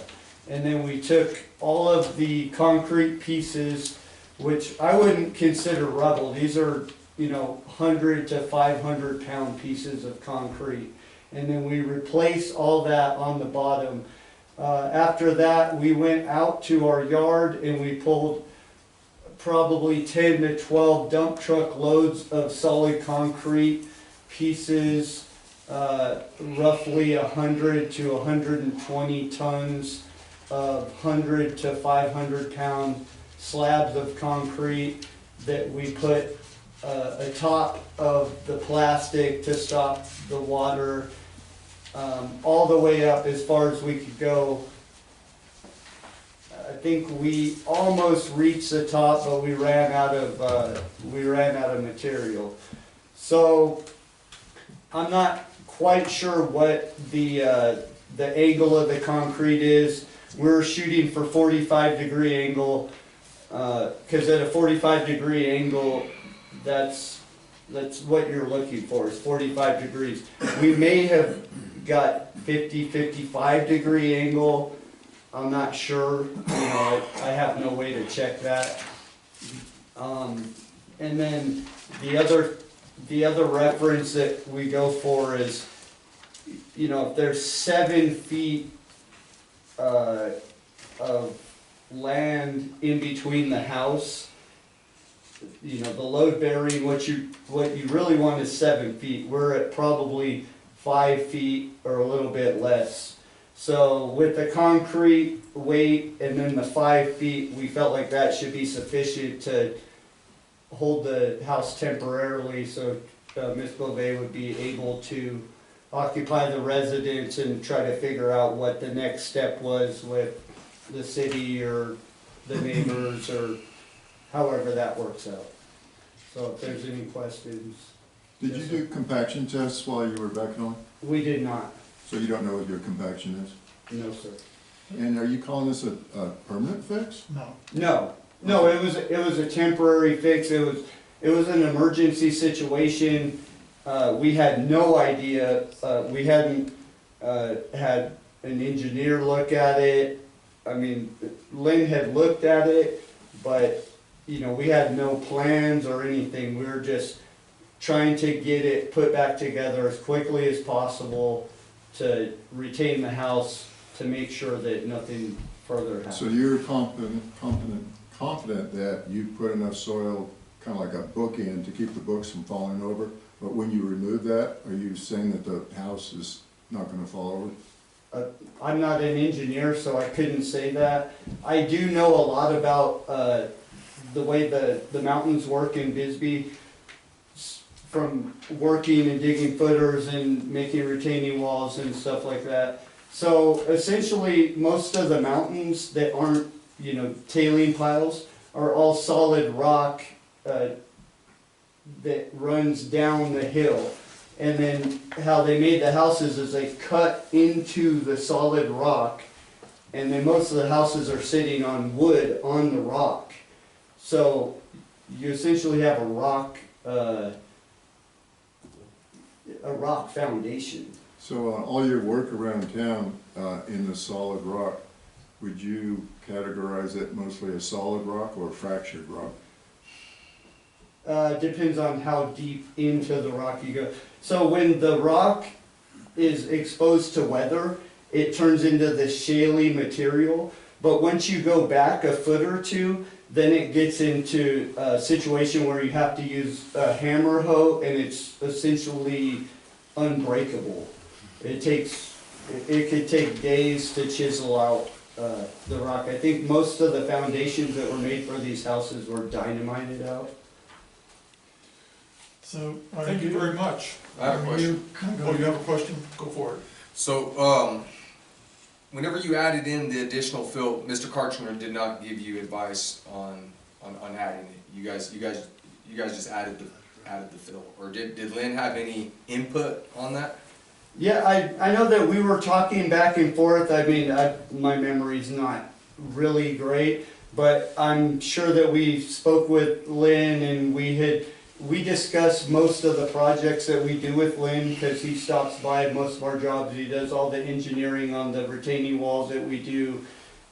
And then we took all of the concrete pieces, which I wouldn't consider rubble. These are 100 to 500 pound pieces of concrete. And then we replaced all that on the bottom. After that, we went out to our yard and we pulled probably 10 to 12 dump truck loads of solid concrete pieces, roughly 100 to 120 tons of 100 to 500 pound slabs of concrete that we put atop of the plastic to stop the water, all the way up as far as we could go. I think we almost reached the top, but we ran out of material. So I'm not quite sure what the angle of the concrete is. We're shooting for 45-degree angle, because at a 45-degree angle, that's what you're looking for, is 45 degrees. We may have got 55-degree angle. I'm not sure, I have no way to check that. And then the other reference that we go for is, if there's 7 feet of land in between the house, the load bearing, what you really want is 7 feet. We're at probably 5 feet or a little bit less. So with the concrete weight and then the 5 feet, we felt like that should be sufficient to hold the house temporarily, so Ms. Beauvais would be able to occupy the residence and try to figure out what the next step was with the city or the neighbors or however that works out. So if there's any questions. Did you do compaction tests while you were back home? We did not. So you don't know what your compaction is? No, sir. And are you calling this a permanent fix? No. No, it was a temporary fix. It was an emergency situation. We had no idea. We hadn't had an engineer look at it. I mean, Lynn had looked at it, but we had no plans or anything. We were just trying to get it put back together as quickly as possible to retain the house, to make sure that nothing further happens. So you're confident that you put enough soil, kind of like a bookend, to keep the books from falling over, but when you remove that, are you saying that the house is not going to fall over? I'm not an engineer, so I couldn't say that. I do know a lot about the way the mountains work in Bisbee, from working and digging footers and making retaining walls and stuff like that. So essentially, most of the mountains that aren't, tailing piles are all solid rock that runs down the hill. And then how they made the houses is they cut into the solid rock, and then most of the houses are sitting on wood on the rock. So you essentially have a rock foundation. So all your work around town in the solid rock, would you categorize it mostly as solid rock or fractured rock? Depends on how deep into the rock you go. So when the rock is exposed to weather, it turns into this shaly material. But once you go back a foot or two, then it gets into a situation where you have to use a hammer hoe, and it's essentially unbreakable. It could take days to chisel out the rock. I think most of the foundations that were made for these houses were dynamited out. So, Thank you very much. I have a question. Oh, you have a question? Go for it. So, whenever you added in the additional fill, Mr. Karchner did not give you advice on adding it. You guys just added the fill, or did Lynn have any input on that? Yeah, I know that we were talking back and forth. I mean, my memory's not really great, but I'm sure that we spoke with Lynn, and we discussed most of the projects that we do with Lynn, because he stops by most of our jobs. He does all the engineering on the retaining walls that we do,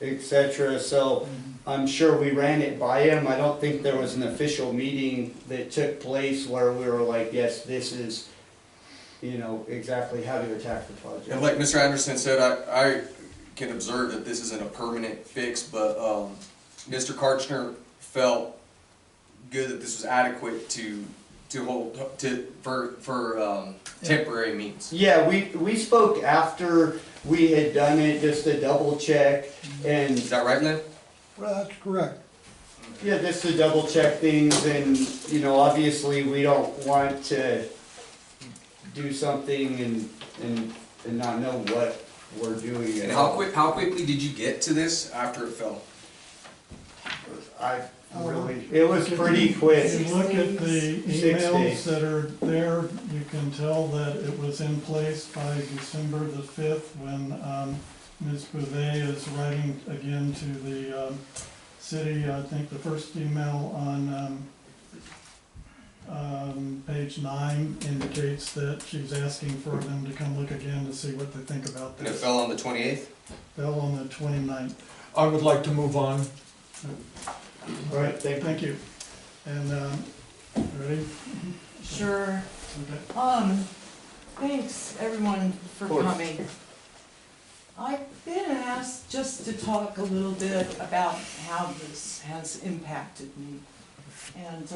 etc. So I'm sure we ran it by him. I don't think there was an official meeting that took place where we were like, yes, this is, exactly how to attack the project. And like Mr. Anderson said, I can observe that this isn't a permanent fix, but Mr. Karchner felt good that this was adequate to hold, for temporary means. Yeah, we spoke after we had done it, just to double check, and, Is that right, Lynn? Well, that's correct. yeah, just to double check things, and, you know, obviously, we don't want to do something and not know what we're doing. And how quickly did you get to this after it fell? It was pretty quick. If you look at the 6 emails days. that are there, you can tell that it was in place by December the 5th when Ms. Bouvet is writing again to the city. I think the first email on page 9 indicates that she's asking for them to come look again to see what they think about And it this. fell on the 28th? Fell on the 29th. I would like to move on. All right, Thank you. And, ready? Sure. Okay. Thanks everyone for course. coming. I've been asked just to talk a little bit about how this has impacted me. And,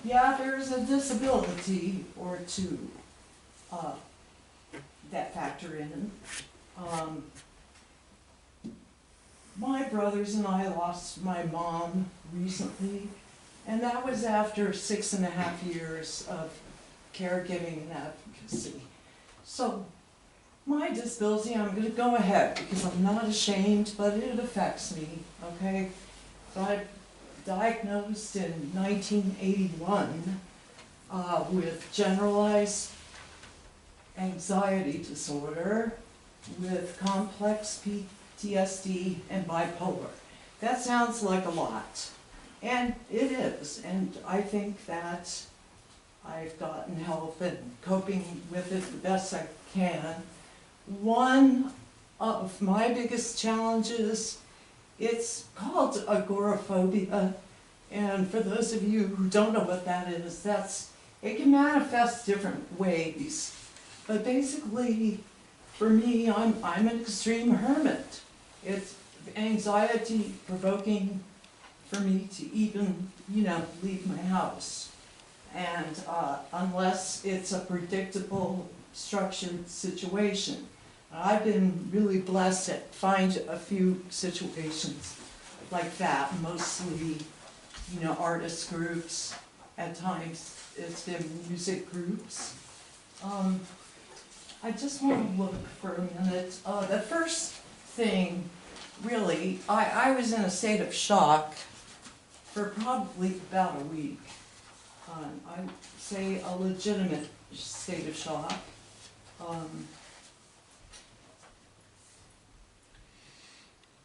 yeah, there's a disability or two, that factor in. My brothers and I lost my mom recently, and that was after 6.5 years of caregiving and advocacy. So, my disability, I'm gonna go ahead, because I'm not ashamed, but it affects me, okay? So I diagnosed in 1981 with generalized anxiety disorder, with complex PTSD and bipolar. That sounds like a lot, and it is, and I think that I've gotten help and coping with it the best I can. One of my biggest challenges, it's called agoraphobia, and for those of you who don't know what that is, it can manifest different ways. But basically, for me, I'm an extreme hermit. It's anxiety provoking for me to even, leave my house. And unless it's a predictable, structured situation. I've been really blessed to find a few situations like that, mostly, artist groups. At times, it's been music groups. I just want to look for a minute. The first thing, really, I was in a state of shock for probably about a week. I'd say a legitimate state of shock.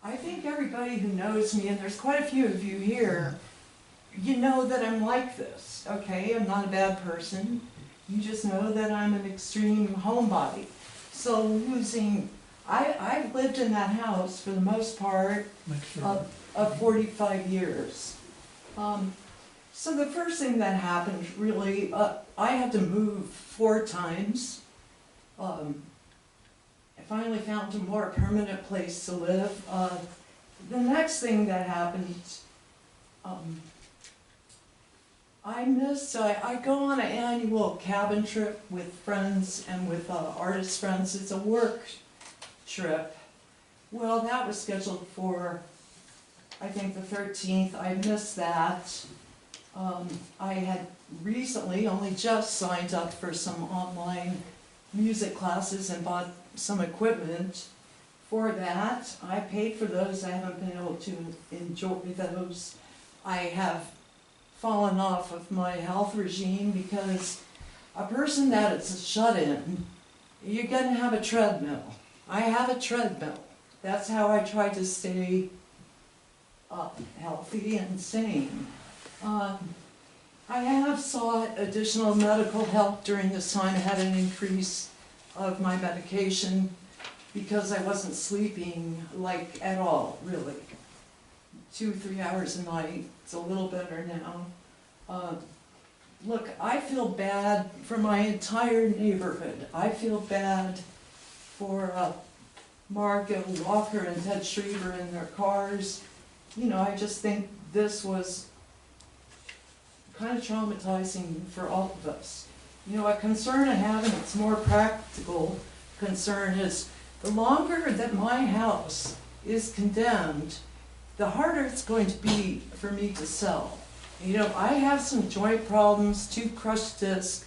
I think everybody who knows me, and there's quite a few of you here, you know that I'm like this, okay? I'm not a bad person. You just know that I'm an extreme homebody. So I've lived in that house for the most part Make sure. of 45 years. So the first thing that happened, really, I had to move 4 times. I finally found a more permanent place to live. The next thing that happened, I go on an annual cabin trip with friends and with artist friends. It's a work trip. Well, that was scheduled for, I think, the 13th. I missed that. I had recently only just signed up for some online music classes and bought some equipment for that. I paid for those. I haven't been able to enjoy those. I have fallen off of my health regime because a person that is a shut-in, you're gonna have a treadmill. I have a treadmill. That's how I try to stay healthy and sane. I have sought additional medical help during this time. I had an increase of my medication because I wasn't sleeping at all, really. 2-3 hours a night. It's a little better now. Look, I feel bad for my entire neighborhood. I feel bad for Mark and Walker and Ted Schriever in their cars. I just think this was kind of traumatizing for all of us. You know, a concern I have, and it's more practical concern, is the longer that my house is condemned, the harder it's going to be for me to sell. You know, I have some joint problems, 2 crushed discs.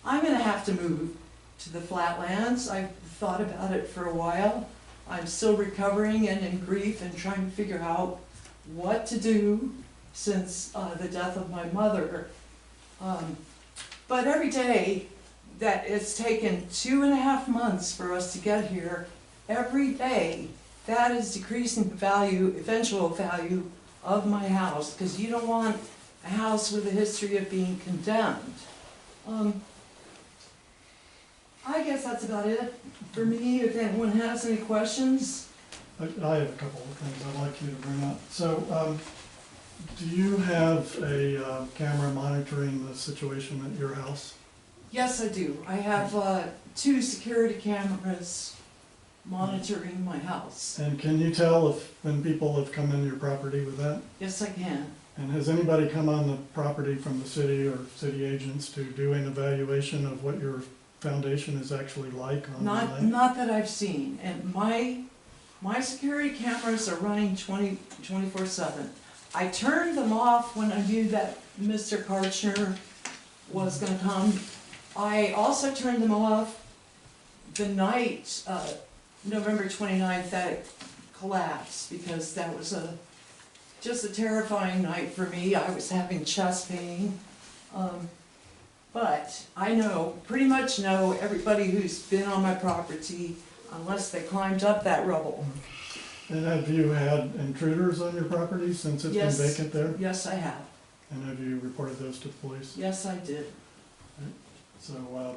I'm gonna have to move to the flatlands. I've thought about it for a while. I'm still recovering and in grief and trying to figure out what to do since the death of my mother. But every day that it's taken 2.5 months for us to get here, every day that is decreasing the value, eventual value of my house, because you don't want a house with a history of being condemned. I guess that's about it for me. If anyone has any questions. I have a couple of things I'd like you to bring up. So, do you have a camera monitoring the situation at your house? Yes, I do. I have 2 security cameras monitoring my house. And can you tell when people have come in your property with that? Yes, I can. And has anybody come on the property from the city or city agents to do an evaluation of what your foundation is actually like on the land? Not that I've seen. And my security cameras are running 24/7. I turned them off when I knew that Mr. Karchner was gonna come. I also turned them off the night, November 29th, that it collapsed, because that was just a terrifying night for me. I was having chest pain. But I pretty much know everybody who's been on my property, unless they climbed up that rubble. And have you had intruders on your property since it's been Yes. vacant there? Yes, I have. And have you reported those to the police? Yes, I did. So,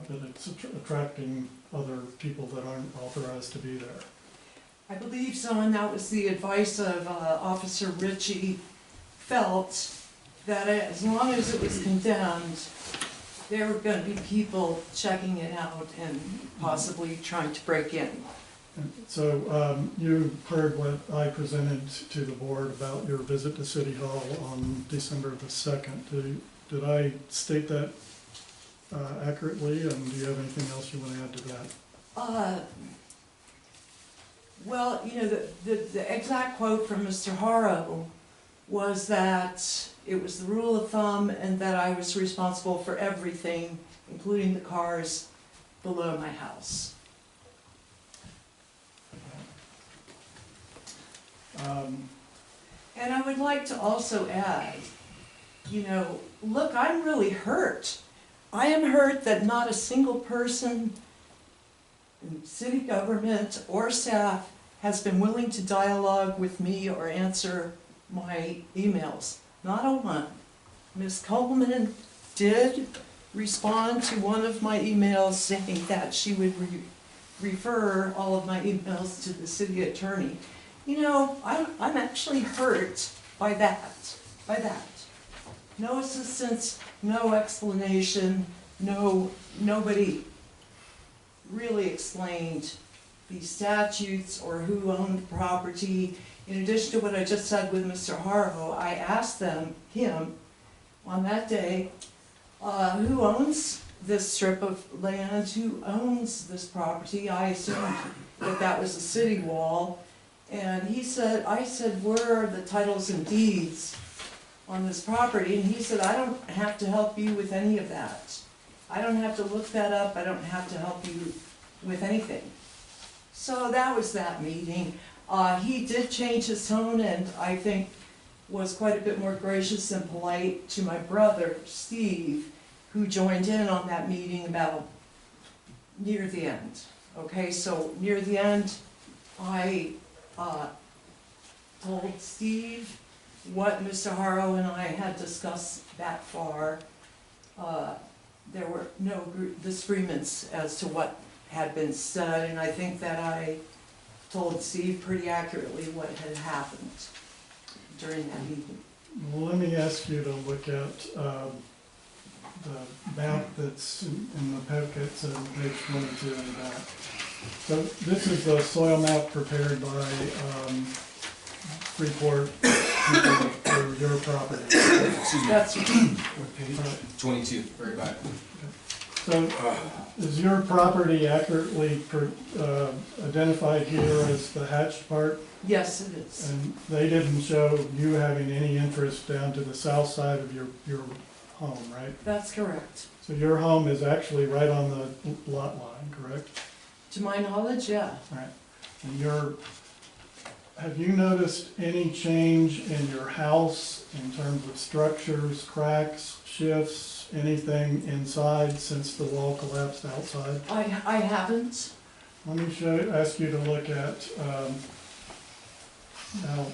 but it's attracting other people that aren't authorized to be there. I believe so, and that was the advice of Officer Ritchie. Felt that as long as it was condemned, there were gonna be people checking it out and possibly trying to break in. So, you heard what I presented to the board about your visit to City Hall on December the 2nd. Did I state that accurately, and do you have anything else you want to add to that? Well, you know, the exact quote from Mr. Haro was that it was the rule of thumb and that I was responsible for everything, including the cars below my house. And I would like to also add, you know, look, I'm really hurt. I am hurt that not a single person in city government or staff has been willing to dialogue with me or answer my emails. Not a one. Ms. Coleman did respond to one of my emails saying that she would refer all of my emails to the city attorney. You know, I'm actually hurt by that, No assistance, no explanation, nobody really explained the statutes or who owned the property. In addition to what I just said with Mr. Haro, I asked him on that day, who owns this strip of land, who owns this property? I assumed that was a city wall. And I said, where are the titles and deeds on this property? And he said, I don't have to help you with any of that. I don't have to look that up. I don't have to help you with anything. So that was that meeting. He did change his tone and I think was quite a bit more gracious and polite to my brother, Steve, who joined in on that meeting about near the end. Okay, so near the end, I told Steve what Mr. Haro and I had discussed that far. There were no disagreements as to what had been said, and I think that I told Steve pretty accurately what had happened during that meeting. Well, let me ask you to look at the map that's in the packets on page 22 in the back. So this is the soil map prepared by Freeport for your property. Excuse me, That's, twenty-two, very bad. So, is your property accurately identified here as the hatched part? yes, it is. And they didn't show you having any interest down to the south side of your home, right? That's correct. So your home is actually right on the lot line, correct? To my knowledge, yeah. Right. And have you noticed any change in your house in terms of structures, cracks, shifts, anything inside since the wall collapsed outside? I haven't. Let me ask you to look at, now,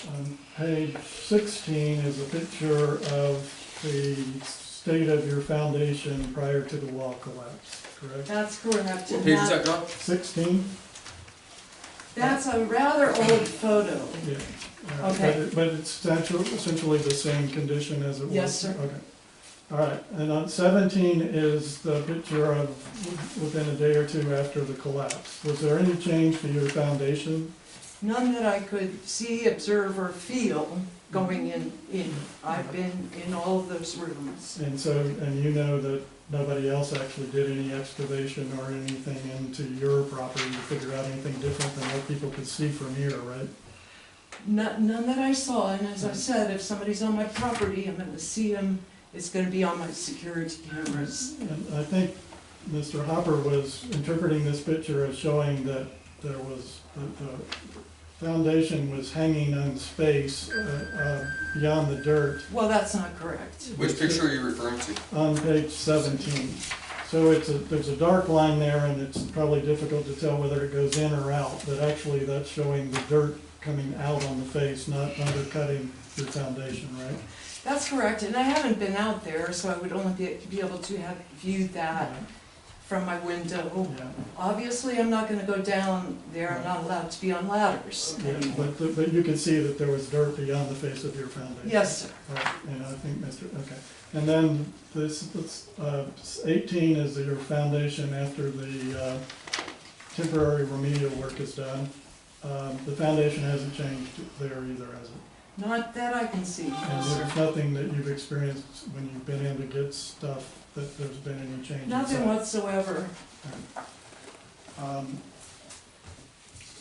on page 16 is a picture of the state of your foundation prior to the wall collapse, correct? That's correct. What and page is that- that, John? 16? That's a rather old photo. Yeah. Okay. But it's essentially the same condition as it was? Yes, sir. Okay. All right, and on 17 is the picture of within a day or two after the collapse. Was there any change to your foundation? None that I could see, observe, or feel going in. I've been in all of those rooms. And so, and you know that nobody else actually did any excavation or anything into your property to figure out anything different than what people could see from here, right? None that I saw, and as I said, if somebody's on my property, I'm gonna see them. It's gonna be on my security cameras. And I think Mr. Hopper was interpreting this picture as showing that there was, the foundation was hanging on space beyond the dirt Well, that's not correct. Which picture are you referring to? on page 17. So there's a dark line there, and it's probably difficult to tell whether it goes in or out, but actually that's showing the dirt coming out on the face, not undercutting your foundation, right? That's correct, and I haven't been out there, so I would only be able to have viewed that from my window. Yeah. Obviously, I'm not gonna go down there, I'm not allowed to be on ladders. Yeah, but you can see that there was dirt beyond the face of your foundation. Yes, sir. Right, and I think okay. And then this 18 is your foundation after the temporary remedial work is done. The foundation hasn't changed there either, has it? Not that I can see, no, And sir. there's nothing that you've experienced when you've been in to get stuff that there's been any change Nothing inside? whatsoever.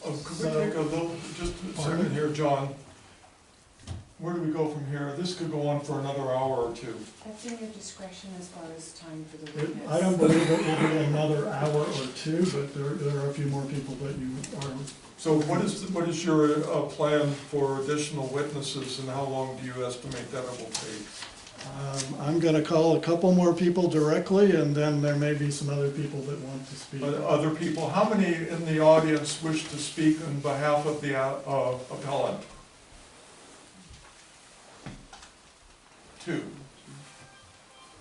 Could we take a little, just a second here, John? Where do we go from here? This could go on for another hour or two. That's in your discretion as far as time for the It- witness. I don't believe it will be another hour or two, but there are a few more people that you are. So what is your plan for additional witnesses, and how long do you estimate that it will take? I'm gonna call a couple more people directly, and then there may be some other people that want to speak. Other people, how many in the audience wish to speak on behalf of the appellant? Two.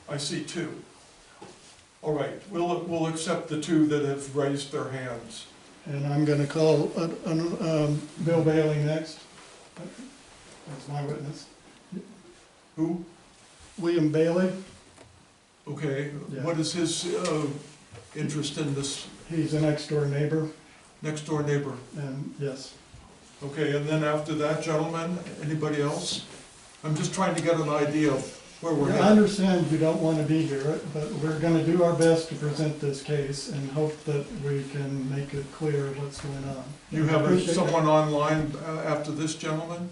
I see two. All right, we'll accept the two that have raised their hands. And I'm gonna call Bill Bailey next. That's my witness. Who? William Bailey, Okay, Yeah. what is his interest in this he's a next door neighbor, next door neighbor? and yes. Okay, and then after that, gentlemen, anybody else? I'm just trying to get an idea of where we're I headed. understand you don't wanna be here, but we're gonna do our best to present this case and hope that we can make it clear what's going on. You have Appreciate- someone online after this gentleman?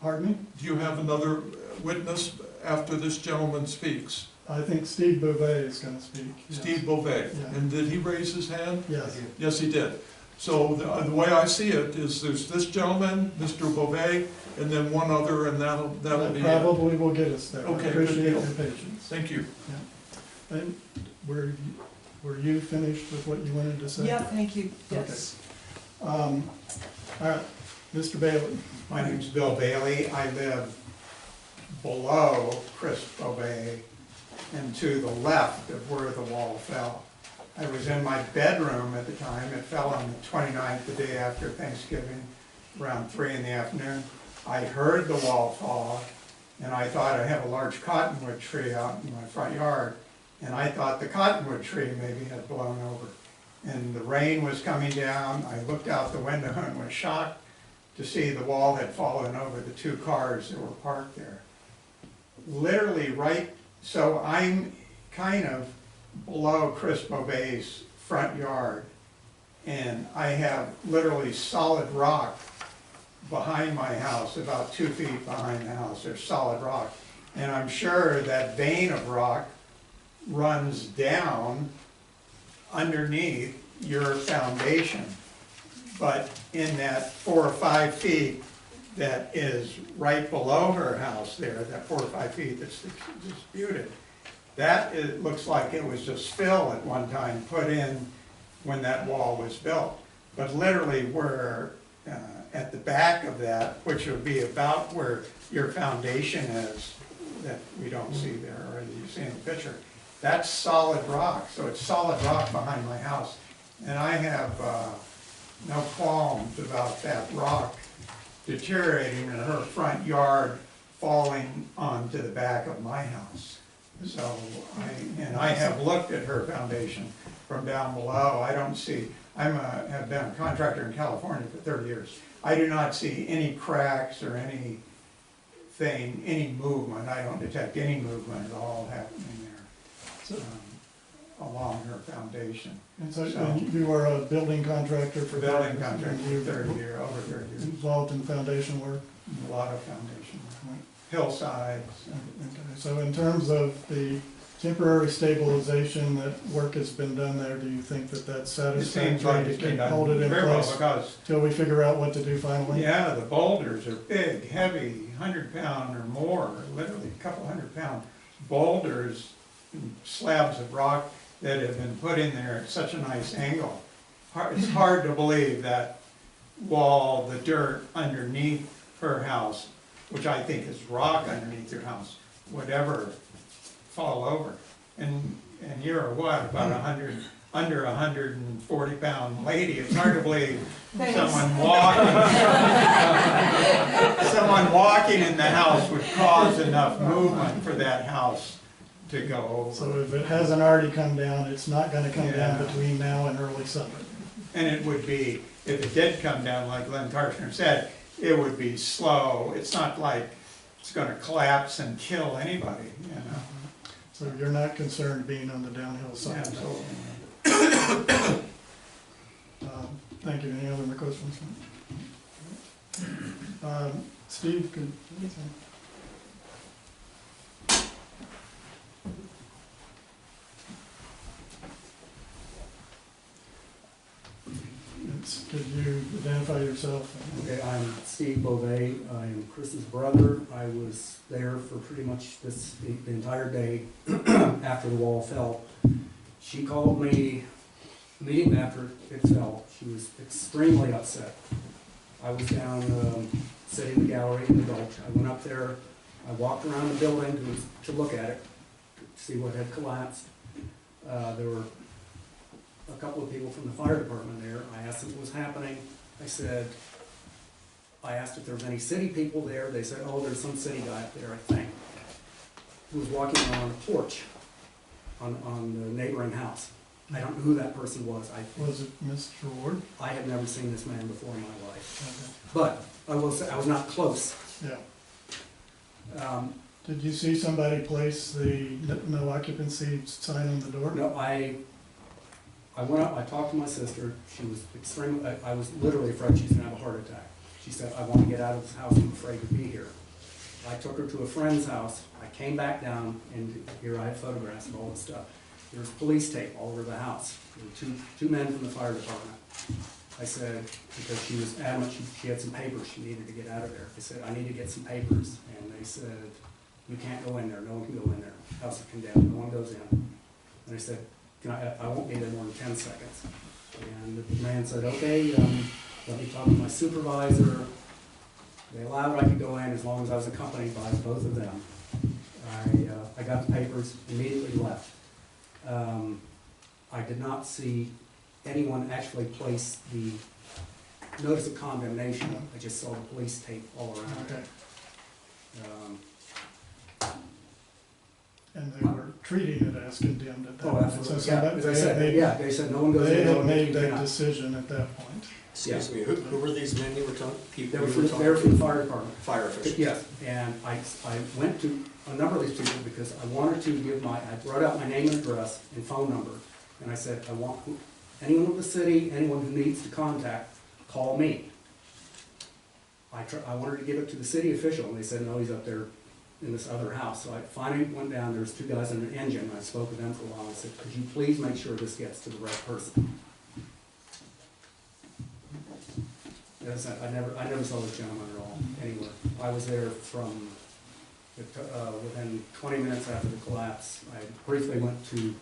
Pardon me? Do you have another witness after this gentleman speaks? I think Steve Beauvais is gonna speak. yes. Steve Beauvais. Yeah. And did he raise his hand? Yes. Yes, he did. So the way I see it is there's this gentleman, Mr. Beauvais, and then one other, and that'll That be it. probably will get us there. I Okay, good appreciate deal. your patience. Thank you. And were you finished with what you wanted to say? Yeah, thank you, yes. All right, Mr. Bailey. My name's Bill Bailey. I live below Chris Beauvais and to the left of where the wall fell. I was in my bedroom at the time. It fell on the 29th, the day after Thanksgiving, around 3 in the afternoon. I heard the wall fall, and I thought I have a large cottonwood tree out in my front yard, and I thought the cottonwood tree maybe had blown over. and the rain was coming down. I looked out the window and was shocked to see the wall had fallen over the 2 cars that were parked there. Literally right, so I'm kind of below Chris Bobet's front yard, and I have literally solid rock behind my house, about 2 feet behind the house, there's solid rock. And I'm sure that vein of rock runs down underneath your foundation. But in that 4 or 5 feet that is right below her house there, that 4 or 5 feet that's disputed, that it looks like it was just fill at one time put in when that wall was built. But literally where, at the back of that, which would be about where your foundation is, that we don't see there, or you see in the picture, that's solid rock. So it's solid rock behind my house. And I have no qualms about that rock deteriorating in her front yard, falling onto the back of my house. So I have looked at her foundation from down below. I don't see, have been a contractor in California for 30 years. I do not see any cracks or anything, any movement. I don't detect any movement at all happening there along her foundation. And so and you are a building contractor for Building contractor and for you're 30 years, over 30 years. involved in foundation work? A lot of foundation work. Hillsides. Okay, so in terms of the temporary stabilization that work has been done there, do you think that that's It seems like satisfactory? it's been Hold it done in very well place because, till we figure out what to do finally? yeah, the boulders are big, heavy, 100-pound or more, literally a couple 100-pound boulders, slabs of rock that have been put in there at such a nice angle. It's hard to believe that wall, the dirt underneath her house, which I think is rock underneath your house, would ever fall over. And you're what, about 100, under 140-pound lady, it's hard to believe someone walking in the house would cause enough movement for that house to go over. So if it hasn't already come down, it's not gonna come down Yeah. between now and early summer? And it would be, if it did come down, like Glenn Karshner said, it would be slow. It's not like it's gonna collapse and kill anybody, you know? So you're not concerned being on the downhill side? Absolutely. Thank you. Any other questions? Steve, could, could you identify yourself? Okay, I'm Steve Beauvais. I am Chris's brother. I was there for pretty much the entire day after the wall fell. She called me immediately after it fell. She was extremely upset. I was down sitting in the gallery in the Gulch. I went up there. I walked around the building to look at it, to see what had collapsed. There were a couple of people from the fire department there. I asked them what was happening. I asked if there was any city people there. They said, oh, there's some city guy up there, I think, who was walking on a porch on the neighboring house. I don't know who that person was. Was it Mr. Ward? I had never seen this man before in my life. Okay. But I will say, I was not close. Yeah. Did you see somebody place the no occupancy sign on the door? No, I went up, I talked to my sister. She was extremely, I was literally afraid she was gonna have a heart attack. She said, I want to get out of this house, I'm afraid to be here. I took her to a friend's house. I came back down, and here I have photographs of all this stuff. There's police tape all over the house. There were two men from the fire department. I said, because she was adamant, she had some papers she needed to get out of there. I said, I need to get some papers. And they said, you can't go in there, no one can go in there. House is condemned, no one goes in. And I said, I won't be there more than 10 seconds. And the man said, okay, let me talk to my supervisor. They allowed I could go in as long as I was accompanied by both of them. I got the papers, immediately left. I did not see anyone actually place the notice of condemnation. I just saw the police tape all around. Okay. and they were treating it as condemned at that Oh, point. absolutely, So yeah, that as I they said, had yeah, they said no one goes They in, no had one made that cannot. decision at that point. Excuse me, who were these men you were talking, They people were you from, were they were from talking the fire department. to? Fire officials? Yes, and I went to a number of these people because I wanted to give I wrote out my name and address and phone number, and I said, I want anyone with the city, anyone who needs to contact, call me. I wanted to give it to the city official, and they said, no, he's up there in this other house. So I finally went down, there was 2 guys in an engine, and I spoke with them for a while, I said, could you please make sure this gets to the right person? As I said, I never saw this gentleman at all, anywhere. I was there from, within 20 minutes after the collapse. I briefly went to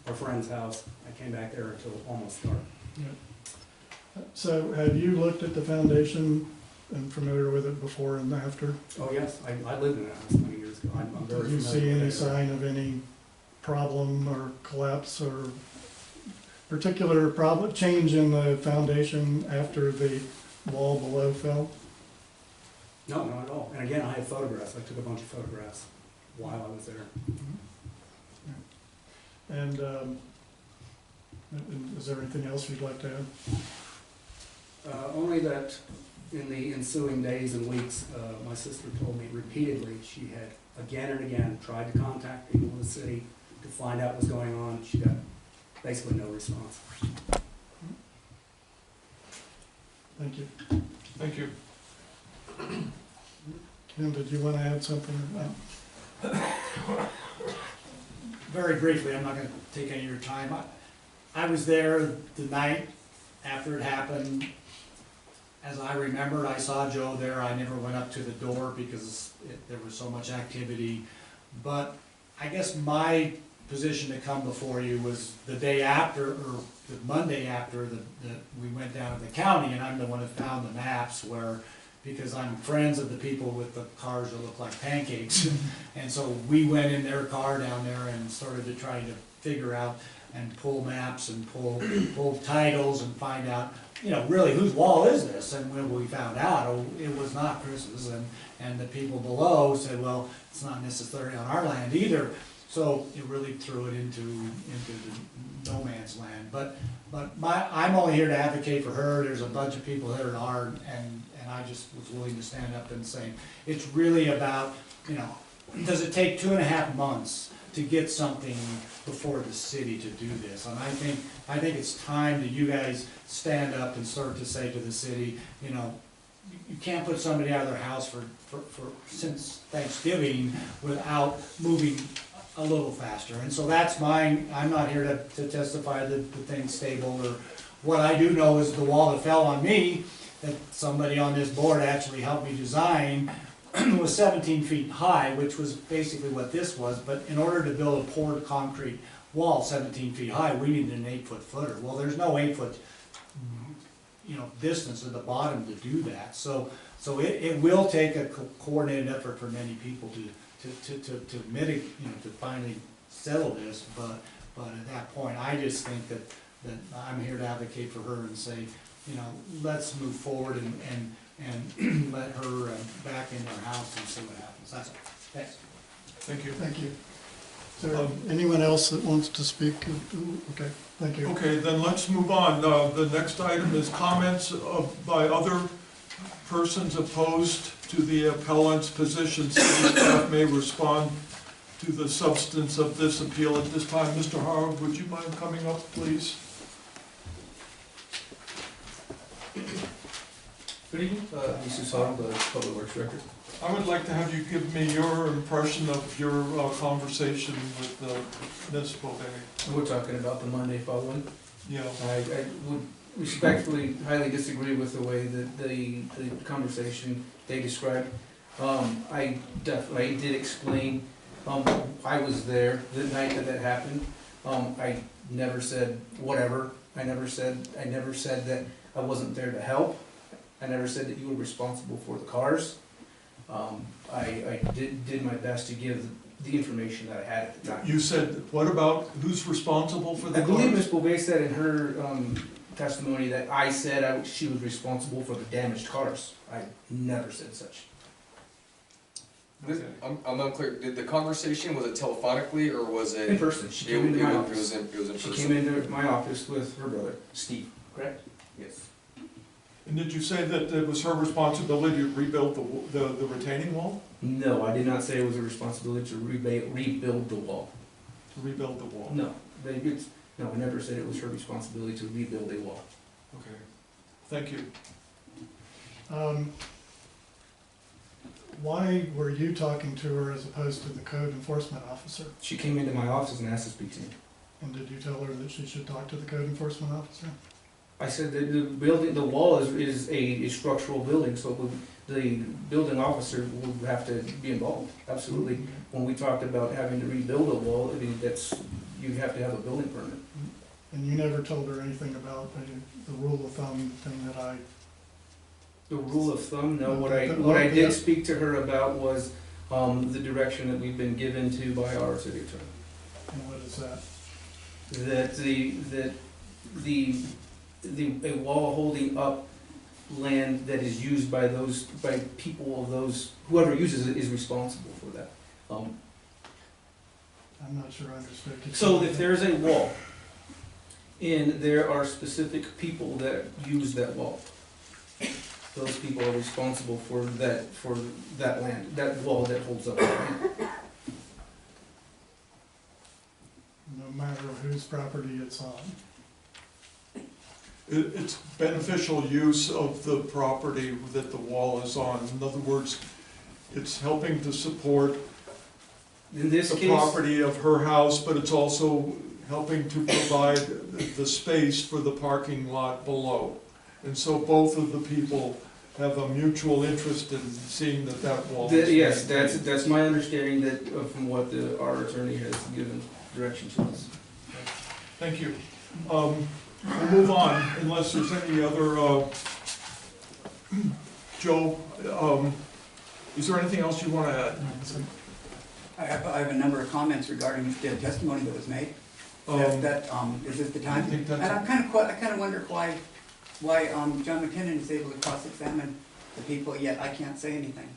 our friend's house. I came back there until almost dark. So have you looked at the foundation and familiar with it before and after? Oh, yes, I lived in that house many years ago. I'm very Did you familiar see with any it. sign of any problem or collapse or particular problem, change in the foundation after the wall below fell? No, not at all. And again, I had photographs. I took a bunch of photographs while I was there. And is there anything else you'd like to add? Only that in the ensuing days and weeks, my sister told me repeatedly she had again and again tried to contact people in the city to find out what's going on. She got basically no response. Thank you. Thank you. Kim, did you want to add something? Very briefly, I'm not gonna take any of your time. I was there the night after it happened. As I remembered, I saw Joe there. I never went up to the door because there was so much activity. But I guess my position to come before you was the day after, or the Monday after, we went down to the county, and I'm the one that found the maps where, because I'm friends of the people with the cars that look like pancakes. And so we went in their car down there and started to try to figure out and pull maps and pull titles and find out, you know, really whose wall is this? And when we found out, oh, it was not Chris's, and the people below said, well, it's not necessarily on our land either. So it really threw it into the no man's land. But I'm only here to advocate for her. There's a bunch of people that are, and I just was willing to stand up and say, it's really about, you know, does it take 2.5 months to get something before the city to do this? And I think it's time that you guys stand up and start to say to the city, you know, you can't put somebody out of their house for since Thanksgiving without moving a little faster. And so that's mine. I'm not here to testify that the thing's stable, or what I do know is the wall that fell on me, that somebody on this board actually helped me design, was 17 feet high, which was basically what this was. But in order to build a poured concrete wall 17 feet high, we needed an 8-foot footer. Well, there's no 8-foot, you know, distance at the bottom to do that. So it will take a coordinated effort for many people to mitigate, you know, to finally settle this. But at that point, I just think that I'm here to advocate for her and say, you know, let's move forward and let her back in her house and see what happens. That's all. Thanks. Thank you. Thank you. Is there anyone else that wants to speak? Okay, thank you. Okay, then let's move on. The next item is comments by other persons opposed to the appellant's position. City staff may respond to the substance of this appeal at this time. Mr. Harwood, would you mind coming up, please? Good evening, Jesus Hall, the Public Works Director. I would like to have you give me your impression of your conversation with Ms. Bovee. We're talking about the Monday following. Yeah. I would respectfully, highly disagree with the way that the conversation they described. I did explain, I was there the night that happened. I never said whatever. I never said that I wasn't there to help. I never said that you were responsible for the cars. I did my best to give the information that I had at the time. You said, what about who's responsible for the I believe cars? Ms. Bovee said in her testimony that I said she was responsible for the damaged cars. I never said such. This, Okay. I'm unclear, did the conversation, was it telephonically or was it? In person, she It came into my it office. was in She person. came into my office with her brother, Steve, correct? Yes. And did you say that it was her responsibility to rebuild the retaining wall? No, I did not say it was a responsibility to rebuild the wall. To rebuild the wall? No, no, I never said it was her responsibility to rebuild a wall. Okay, thank you. Why were you talking to her as opposed to the code enforcement officer? She came into my office and asked to speak to me. And did you tell her that she should talk to the code enforcement officer? I said that the building, the wall is a structural building, so the building officer would have to be involved, absolutely. When we talked about having to rebuild a wall, I mean, you have to have a building permit. And you never told her anything about the rule of thumb thing that I, The rule of thumb, no, what I Yeah. did speak to her about was, the direction that we've been given to by our city attorney. and what is that? That a wall holding up land that is used by people of those, whoever uses it is responsible for that. I'm not sure I understood. Could you- So if there's a wall, and there are specific people that use that wall, those people are responsible for that land, that wall that holds up that land. No matter whose property it's on. It's beneficial use of the property that the wall is on. In other words, it's helping to support In this the case, property of her house, but it's also helping to provide the space for the parking lot below. And so both of the people have a mutual interest in seeing that that wall is yes, maintained. that's my understanding that, from what our attorney has given direction to us. Thank you. We'll move on unless there's any other, Joe, is there anything else you want to add? I have a number of comments regarding the testimony that was made. Is this the time? I think that's- And I kind of wonder why John McKinnon is able to cross-examine the people, yet I can't say anything.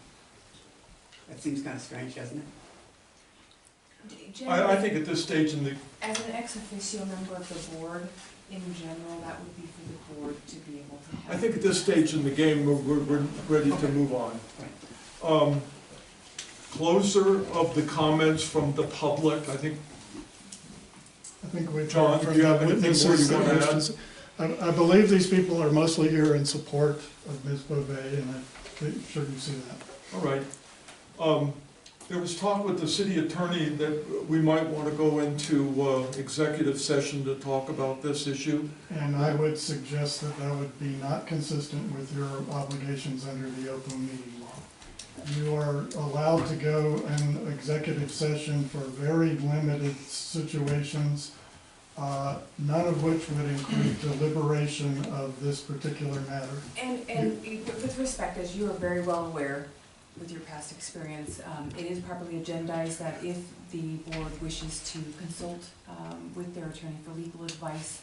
That seems kind of strange, doesn't it? I think at this stage in the, As an ex officio member of the board, in general, that would be for the board to be able to have. I think at this stage in the game, we're ready to move on. Closer of the comments from the public, I think. We've John, heard do from you the have anything more you witnesses want to that add? wish I believe these people are mostly here in support of Ms. Beauvais, and I'm sure you see that. All right. There was talk with the city attorney that we might want to go into executive session to talk about this issue. And I would suggest that that would be not consistent with your obligations under the open meeting law. You are allowed to go in executive session for very limited situations, none of which would include deliberation of this particular matter. And with respect, as you are very well aware with your past experience, it is properly agendized that if the board wishes to consult with their attorney for legal advice,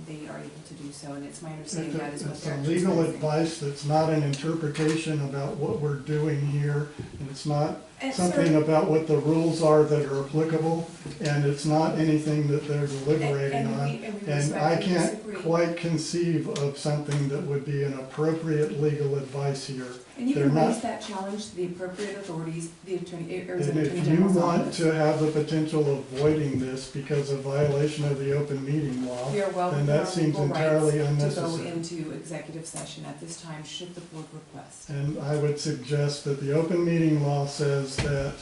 they are able to do so, and it's my understanding that is what It's they're a actually legal saying. advice that's not an interpretation about what we're doing here, and it's not And something sir- about what the rules are that are applicable, and it's not anything that they're deliberating and on. we And I respectfully can't disagree. quite conceive of something that would be an appropriate legal advice here. And you They're can raise not- that challenge to the appropriate authorities, the attorney, or And the Attorney if you General's want office. to have the potential of voiding this because of violation of the open meeting law, We are well then within that our seems legal entirely rights to go unnecessary. into executive session at this time, should the board request. And I would suggest that the open meeting law says that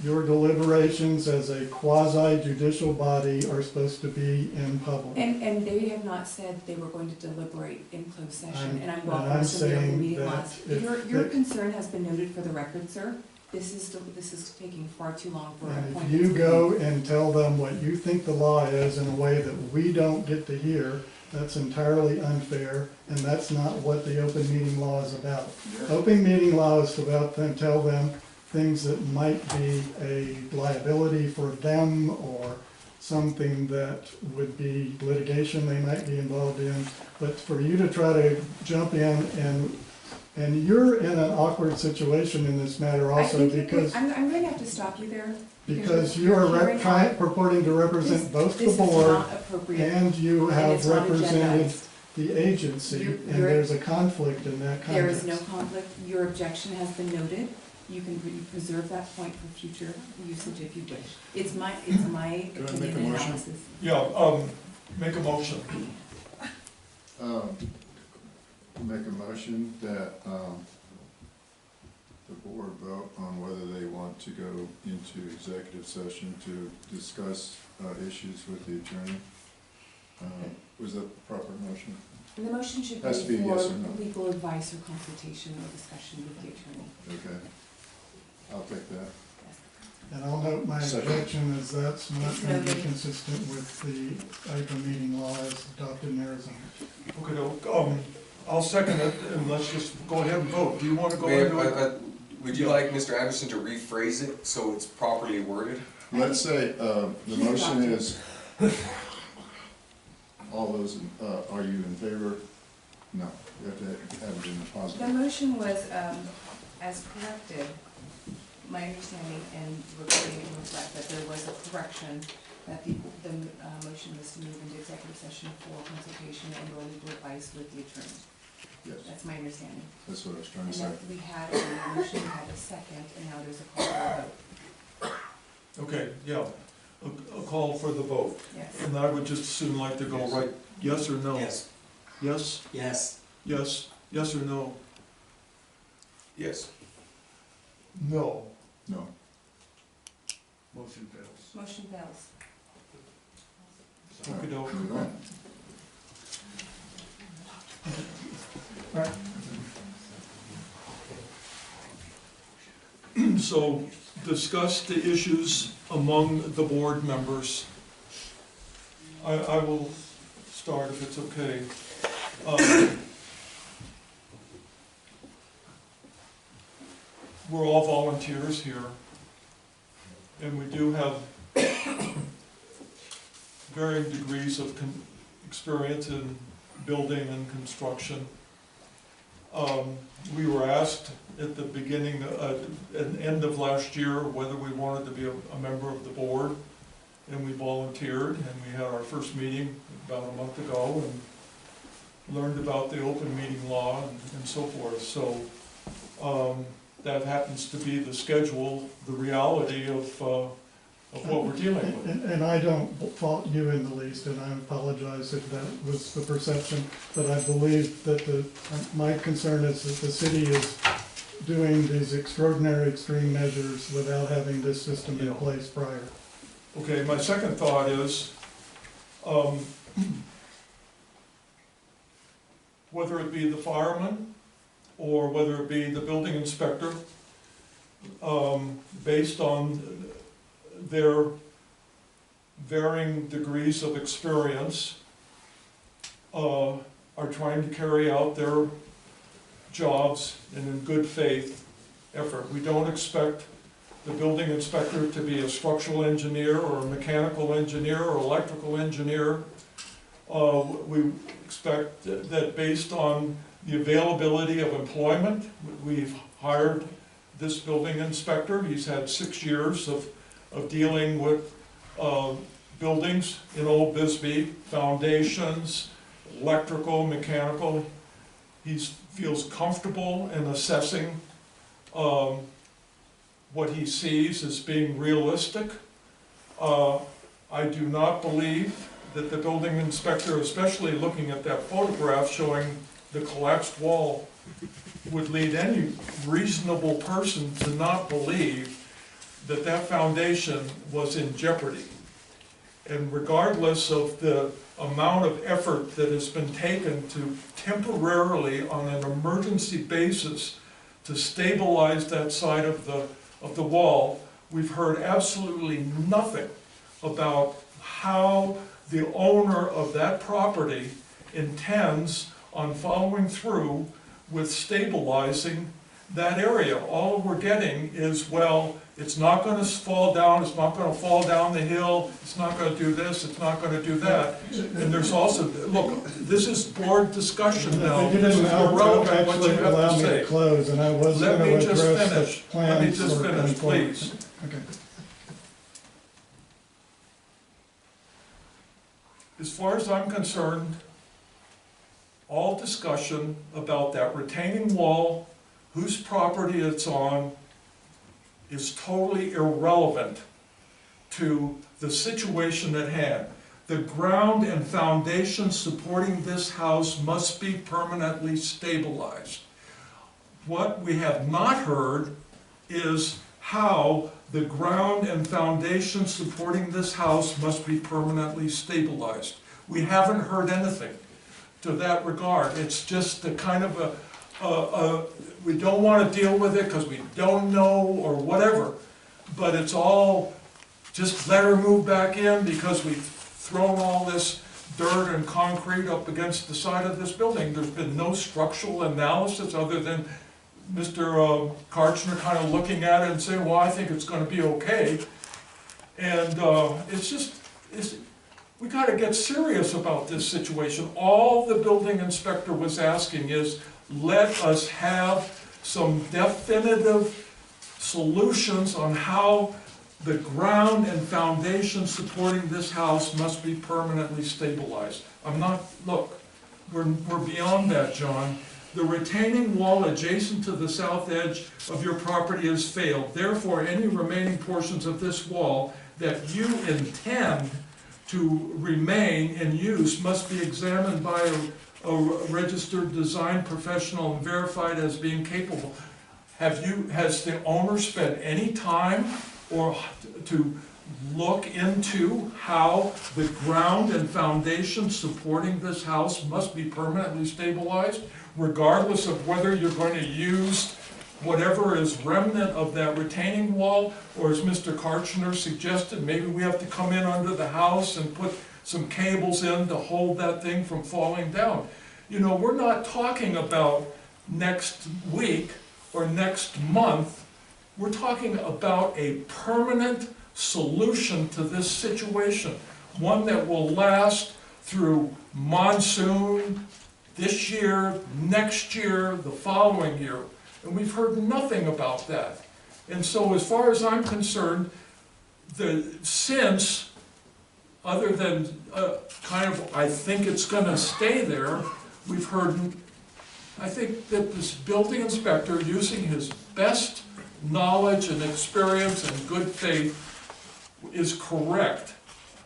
your deliberations as a quasi-judicial body are supposed to be in public. And they have not said they were going to deliberate in closed session, and I'm well and I'm versed in the open saying meeting that laws. if Your the- concern has been noted for the record, sir. This is taking far too long for And if appointments. you go and tell them what you think the law is in a way that we don't get to hear, that's entirely unfair, and that's not what the open meeting law is about. Open meeting law is about them, tell them things that might be a liability for them or something that would be litigation they might be involved in. But for you to try to jump in and And you're in an awkward situation in this matter I also think because, I'm going to have to stop you there. because you are purporting to represent both the This is board not appropriate. and you and have it's not represented agendized. the agency, You're- and you're- there's a conflict in that There is context. no conflict. Your objection has been noted. You can preserve that point for future usage if you wish. It's my Can I make opinion a and motion? analysis. Yeah, make a motion. Make a motion that, the board vote on whether they want to go into executive session to discuss, issues with the attorney. Was that the proper motion? And the motion should be Has to be a for yes or no. legal advice or consultation or discussion with the attorney. Okay. I'll take that. Yes. And I'll note my Second. objection is that's not It's going to be noted. consistent with the open meeting law as adopted in Arizona. Okay, I'll second it, and let's just go ahead and vote. Do you want to go Mayor, into it? would you like Mr. Anderson to rephrase it so it's properly worded? Let's say, the motion is, all those, are you in favor? No, you have to have it in the The positive. motion was, as corrected, my understanding and recording can reflect that there was a correction, that the motion was to move into executive session for consultation and or legal advice with the attorney. Yes, That's my understanding. that's what I was trying And to say. that we had a motion, had a second, and now there's a call for a vote. Okay, yeah, a call for the vote. Yes. And I would just soon like to go right, yes or no? Yes. Yes, Yes. yes, yes or no? Yes. No. No. Motion fails. Motion fails. Okey-doke. Move on. So discuss the issues among the board members. I will start if it's okay. We're all volunteers here, and we do have varying degrees of experience in building and construction. We were asked at the beginning, at the end of last year, whether we wanted to be a member of the board, and we volunteered, and we had our first meeting about a month ago, and learned about the open meeting law and so forth. So that happens to be the schedule, the reality of what we're dealing with. And I don't fault you in the least, and I apologize if that was the perception, but I believe that my concern is that the city is doing these extraordinary extreme measures without having this system in place prior. Okay, my second thought is, whether it be the fireman or whether it be the building inspector, based on their varying degrees of experience, are trying to carry out their jobs in a good faith effort. We don't expect the building inspector to be a structural engineer or a mechanical engineer or electrical engineer. We expect that based on the availability of employment, we've hired this building inspector. He's had 6 years of dealing with buildings in Old Bisbee, foundations, electrical, mechanical. He feels comfortable in assessing what he sees as being realistic. I do not believe that the building inspector, especially looking at that photograph showing the collapsed wall, would lead any reasonable person to not believe that that foundation was in jeopardy. And regardless of the amount of effort that has been taken to temporarily, on an emergency basis, to stabilize that side of the wall, we've heard absolutely nothing about how the owner of that property intends on following through with stabilizing that area. All we're getting is, well, it's not gonna fall down, it's not gonna fall down the hill, it's not gonna do this, it's not gonna do that. And there's also, look, this is board discussion I now, think you this is didn't irrelevant what you actually have allow to me to say. close, and I was Let going me to just address finish, the let me plans just for finish, control. please. Okay. As far as I'm concerned, all discussion about that retaining wall, whose property it's on, is totally irrelevant to the situation at hand. The ground and foundation supporting this house must be permanently stabilized. What we have not heard is how the ground and foundation supporting this house must be permanently stabilized. We haven't heard anything to that regard. It's just a kind of we don't want to deal with it because we don't know or whatever, but it's all just let her move back in because we've thrown all this dirt and concrete up against the side of this building. There's been no structural analysis other than Mr. Karchner kind of looking at it and saying, well, I think it's going to be okay. And we got to get serious about this situation. All the building inspector was asking is, let us have some definitive solutions on how the ground and foundation supporting this house must be permanently stabilized. Look, we're beyond that, John. The retaining wall adjacent to the south edge of your property has failed. Therefore, any remaining portions of this wall that you intend to remain in use must be examined by a registered design professional and verified as being capable. Has the owner spent any time or to look into how the ground and foundation supporting this house must be permanently stabilized, regardless of whether you're going to use whatever is remnant of that retaining wall, or as Mr. Karchner suggested, maybe we have to come in under the house and put some cables in to hold that thing from falling down. You know, we're not talking about next week or next month. We're talking about a permanent solution to this situation, one that will last through monsoon, this year, next year, the following year. And we've heard nothing about that. And so as far as I'm concerned, since, other than kind of, I think it's gonna stay there, we've heard, I think that this building inspector, using his best knowledge and experience and good faith, is correct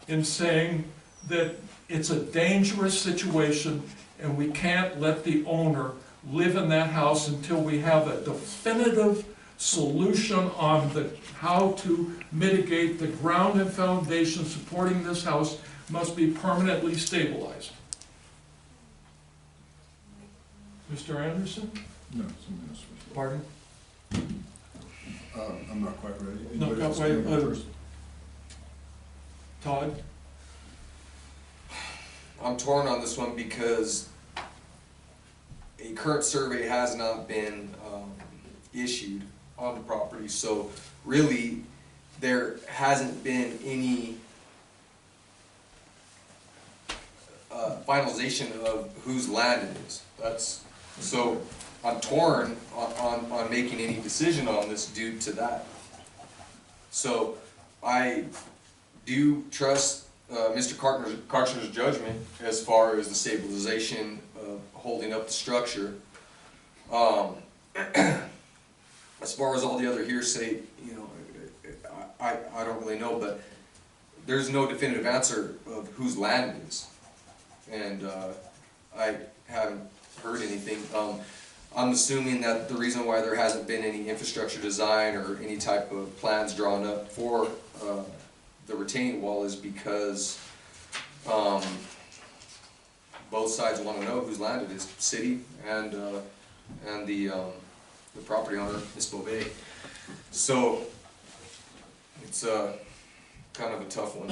in saying that it's a dangerous situation and we can't let the owner live in that house until we have a definitive solution on how to mitigate the ground and foundation supporting this house must be permanently stabilized. Mr. Anderson? No, something else. Pardon? I'm not quite ready. No, Anybody else wait, go first? Todd? I'm torn on this one because a current survey has not been issued on the property, so really there hasn't been any finalization of whose land it is. So I'm torn on making any decision on this due to that. So I do trust Mr. Karchner's judgment as far as the stabilization of holding up the structure. As far as all the other hearsay, you know, I don't really know, but there's no definitive answer of whose land it is. And I haven't heard anything. I'm assuming that the reason why there hasn't been any infrastructure design or any type of plans drawn up for the retaining wall is because both sides want to know whose land it is, city and the property owner, Ms. Beauvais. So it's kind of a tough one,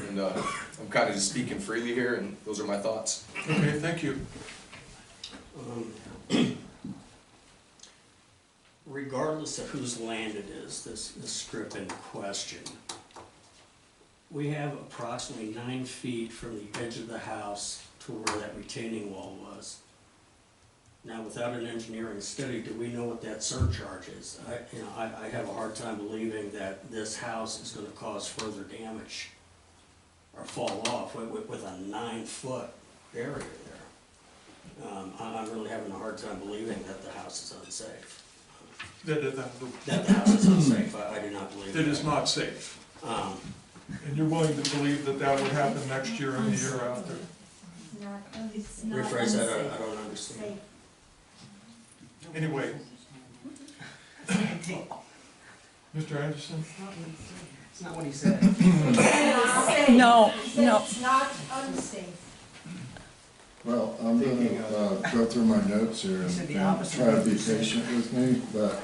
and I'm kind of just speaking freely here, and those are my thoughts. Okay, thank you. regardless of whose land it is, this strip in question, we have approximately 9 feet from the edge of the house to where that retaining wall was. Now, without an engineering study, do we know what that surcharge is? I have a hard time believing that this house is gonna cause further damage or fall off with a 9-foot area there. I'm really having a hard time believing that the house is unsafe. That the house is unsafe, I do not believe that. It is not safe. And you're willing to believe that that would happen next year and the year after? Rephrase that, I don't understand. Anyway. Mr. Anderson? It's not what he said. No, no. It's not unsafe. Well, I'm gonna go through my notes here and try to be patient with me, but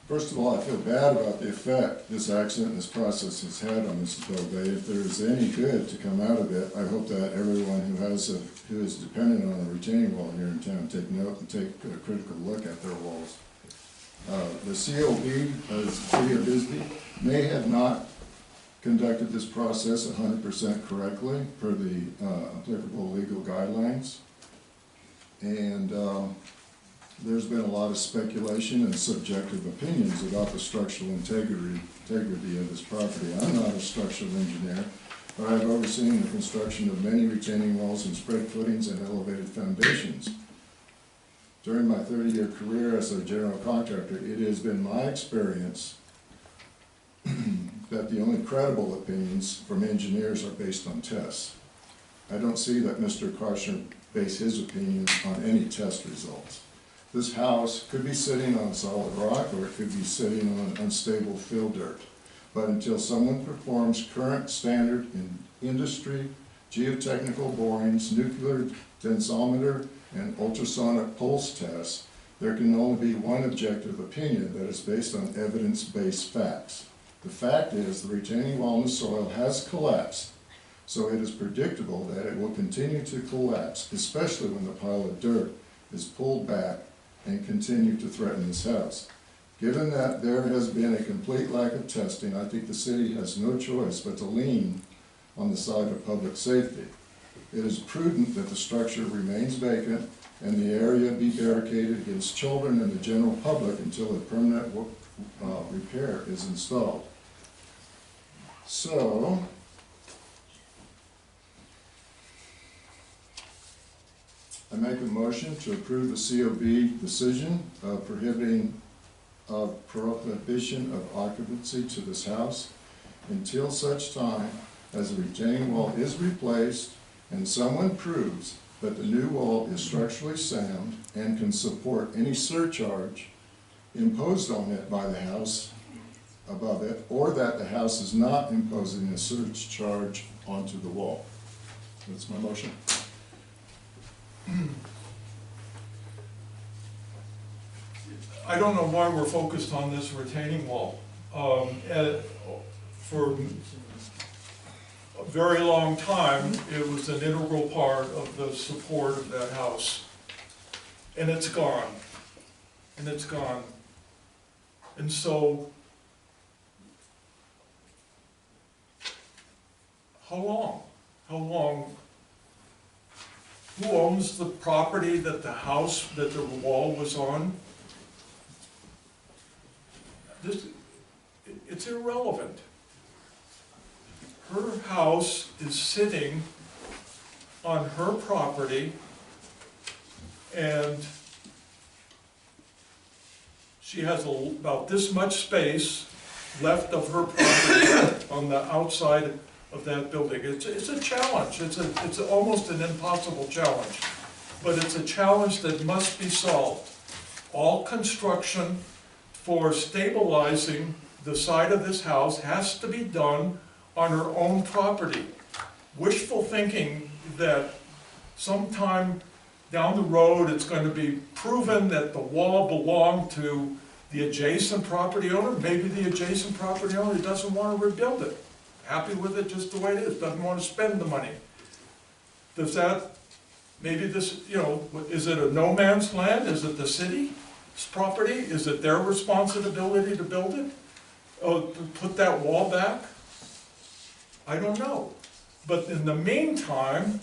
first of all, I feel bad about the effect this accident, this process has had on Mrs. Bovee. If there's any good to come out of it, I hope that everyone who is dependent on a retaining wall here in town take note and take a critical look at their walls. The COB, City of Bisbee, may have not conducted this process 100% correctly per the applicable legal guidelines. And there's been a lot of speculation and subjective opinions about the structural integrity of this property. I'm not a structural engineer, but I've overseen the construction of many retaining walls and spread footings and elevated foundations. During my 30-year career as a general contractor, it has been my experience that the only credible opinions from engineers are based on tests. I don't see that Mr. Karshner based his opinion on any test results. This house could be sitting on solid rock or it could be sitting on unstable fill dirt. But until someone performs current standard in industry, geotechnical borings, nuclear densometer, and ultrasonic pulse tests, there can only be one objective opinion that is based on evidence-based facts. The fact is the retaining wall in the soil has collapsed, so it is predictable that it will continue to collapse, especially when the pile of dirt is pulled back and continue to threaten this house. Given that there has been a complete lack of testing, I think the city has no choice but to lean on the side of public safety. It is prudent that the structure remains vacant and the area be barricaded against children and the general public until a permanent repair is installed. So, I make a motion to approve the COB decision of prohibition of occupancy to this house until such time as the retaining wall is replaced and someone proves that the new wall is structurally sound and can support any surcharge imposed on it by the house above it, or that the house is not imposing a surcharge onto the wall. That's my motion. I don't know why we're focused on this retaining wall. For a very long time, it was an integral part of the support of that house. And it's gone. And it's gone. And so, how long? How long? Who owns the property that the house, that the wall was on? It's irrelevant. Her house is sitting on her property and she has about this much space left of her property on the outside of that building. It's a challenge. It's almost an impossible challenge, but it's a challenge that must be solved. All construction for stabilizing the side of this house has to be done on her own property. Wishful thinking that sometime down the road it's going to be proven that the wall belonged to the adjacent property owner. Maybe the adjacent property owner doesn't want to rebuild it. Happy with it just the way it is, doesn't want to spend the money. Does that, maybe this, is it a no man's land? Is it the city? property? Is it their responsibility to build it? Oh, to put that wall back? I don't know. But in the meantime,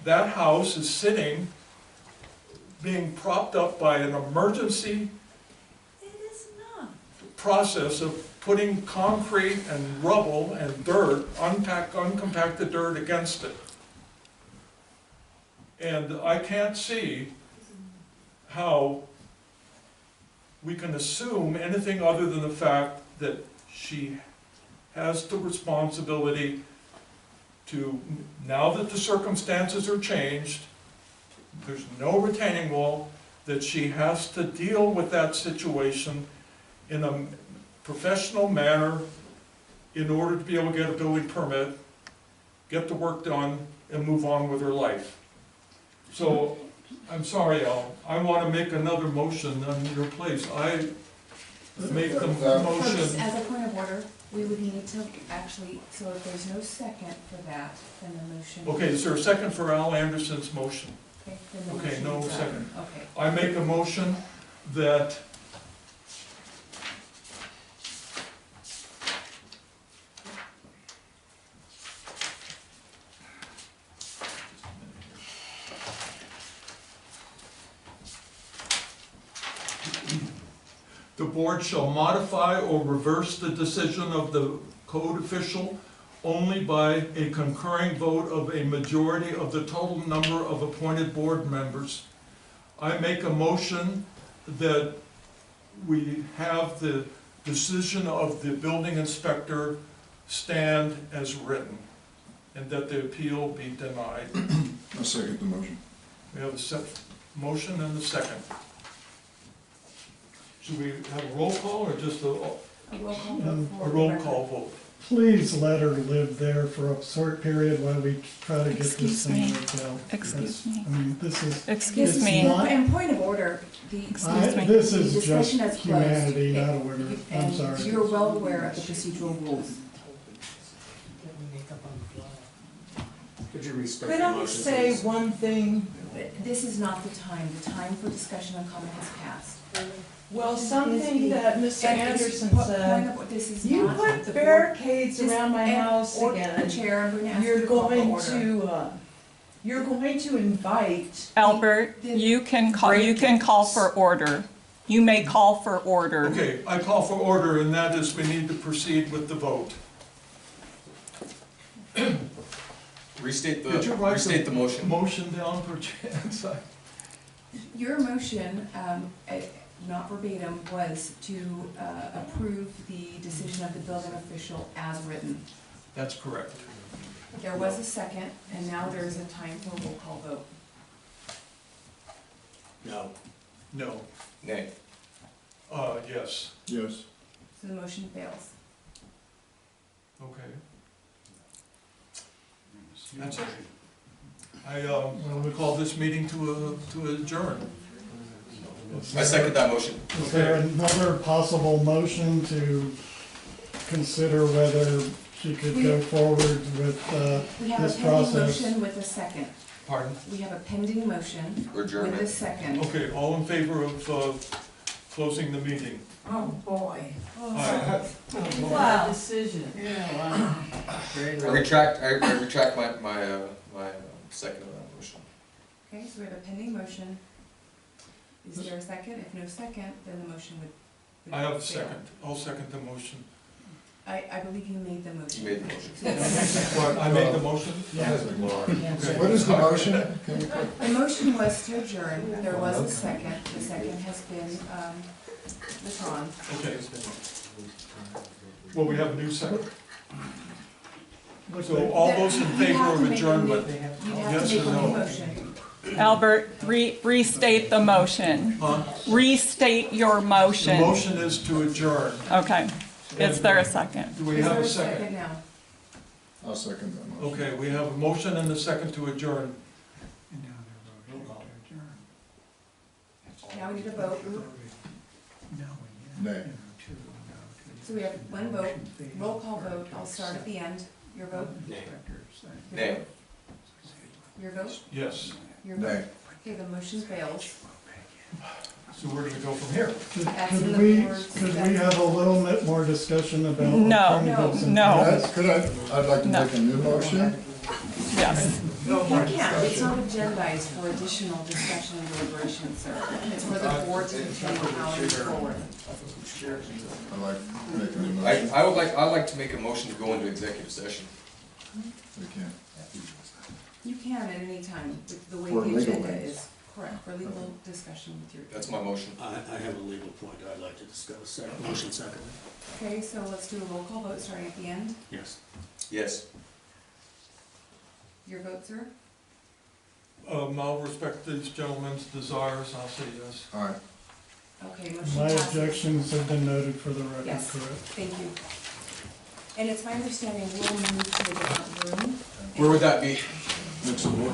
that house is sitting, being propped up by an emergency process of putting concrete and rubble and dirt, uncompacted dirt against it. And I can't see how we can assume anything other than the fact that she has the responsibility to, now that the circumstances are changed, there's no retaining wall, that she has to deal with that situation in a professional manner in order to be able to get a building permit, get the work done, and move on with her life. So, I'm sorry, Al, I want to make another motion on your place. I make the motion. As a point of order, we would need to actually, so if there's no second for that, then the motion. Okay, is there a second for Al Anderson's motion? Okay, then the Okay, no motion's second. Okay. I make a motion that the board shall modify or reverse the decision of the code official only by a concurring vote of a majority of the total number of appointed board members. I make a motion that we have the decision of the building inspector stand as written, and that the appeal be denied. I'll second the motion. We have a motion and a second. Should we have a roll call or just a A roll call vote for a the roll record. call vote? Please let her live there for a short period while we try to get this Excuse thing me. worked out. Excuse me. I mean, this is. Excuse it's me. not- And point of order, the. Excuse me. This The is just discussion has closed. humanity, not order. I'm And sorry. you're well aware of the procedural rules. Could you respect Could the I motion, say please? one thing? This is not the time. The time for discussion and comment has passed. Well, something that Mr. And Anderson point said. of- This is You not put the board. barricades This- around my and house or- again. Chair, I'm going to ask you You're to call for going order. to, you're going to invite. Albert, you can call for order. You may call for order. Okay, I call for order, and that is we need to proceed with the vote. Restate Did you write the motion. Motion down per chance. Your motion, not verbatim, was to approve the decision of the building official as written. That's correct. There was a second, and now there is a time for a roll call vote. No. No. Nay. Yes. Yes. So the motion fails. Okay. That's it. We call this meeting to adjourn. I second that motion. Is there another possible motion to consider whether she could go forward with We have a this pending process? motion with a second. Pardon? We have a pending motion Or adjournment. with a second. Okay, all in favor of closing the meeting? Oh, boy. Aye. Wow. Decision. I retract my second of that motion. Okay, so we have a pending motion. Is there a second? If no second, then the motion would I have a fail. second. I'll second the motion. I believe you made the motion. You made the motion. What, I made the motion? So what is the motion? Can you put- The motion was to adjourn. There was a second. The second has been withdrawn. Okay. Well, we have a new second. So all those in You favor have of to make a adjournment? new- You have Yes to make or a new no? motion. Albert, restate the motion. Huh? Restate your The motion. motion is to adjourn. Okay. Is there a second? Do we Is have there a second? now? I'll second that motion. Okay, we have a motion and a second to adjourn. Now we need a vote. Nay. So we have one vote, roll call vote. I'll start at the end. Your vote? Nay. Nay. Your vote? Yes. Your vote? Nay. Okay, the motion fails. So where do we go from here? Could we have a little bit more discussion about No, alternatives? and- no. I'd like to No. make a new motion. Yes. You can't, it's not agendized for additional discussion and deliberation, sir. It's for the board to determine how to move forward. I'd like to make a new motion. I'd like to make a motion to go into executive session. We can't. You can at any time, with the way For the legal agenda things. is. Correct, for legal discussion with your. That's my motion. I have a legal point I'd like to discuss. Motion second. Okay, so let's do a roll call vote starting at the end. Yes. Yes. Your vote, sir? I'll respect these gentlemen's desires, I'll say yes. All right. Okay, motion My passes. objections have been noted for the record, Yes. correct? Thank you. And it's my understanding we'll move to a different room. Where would that be? Next board.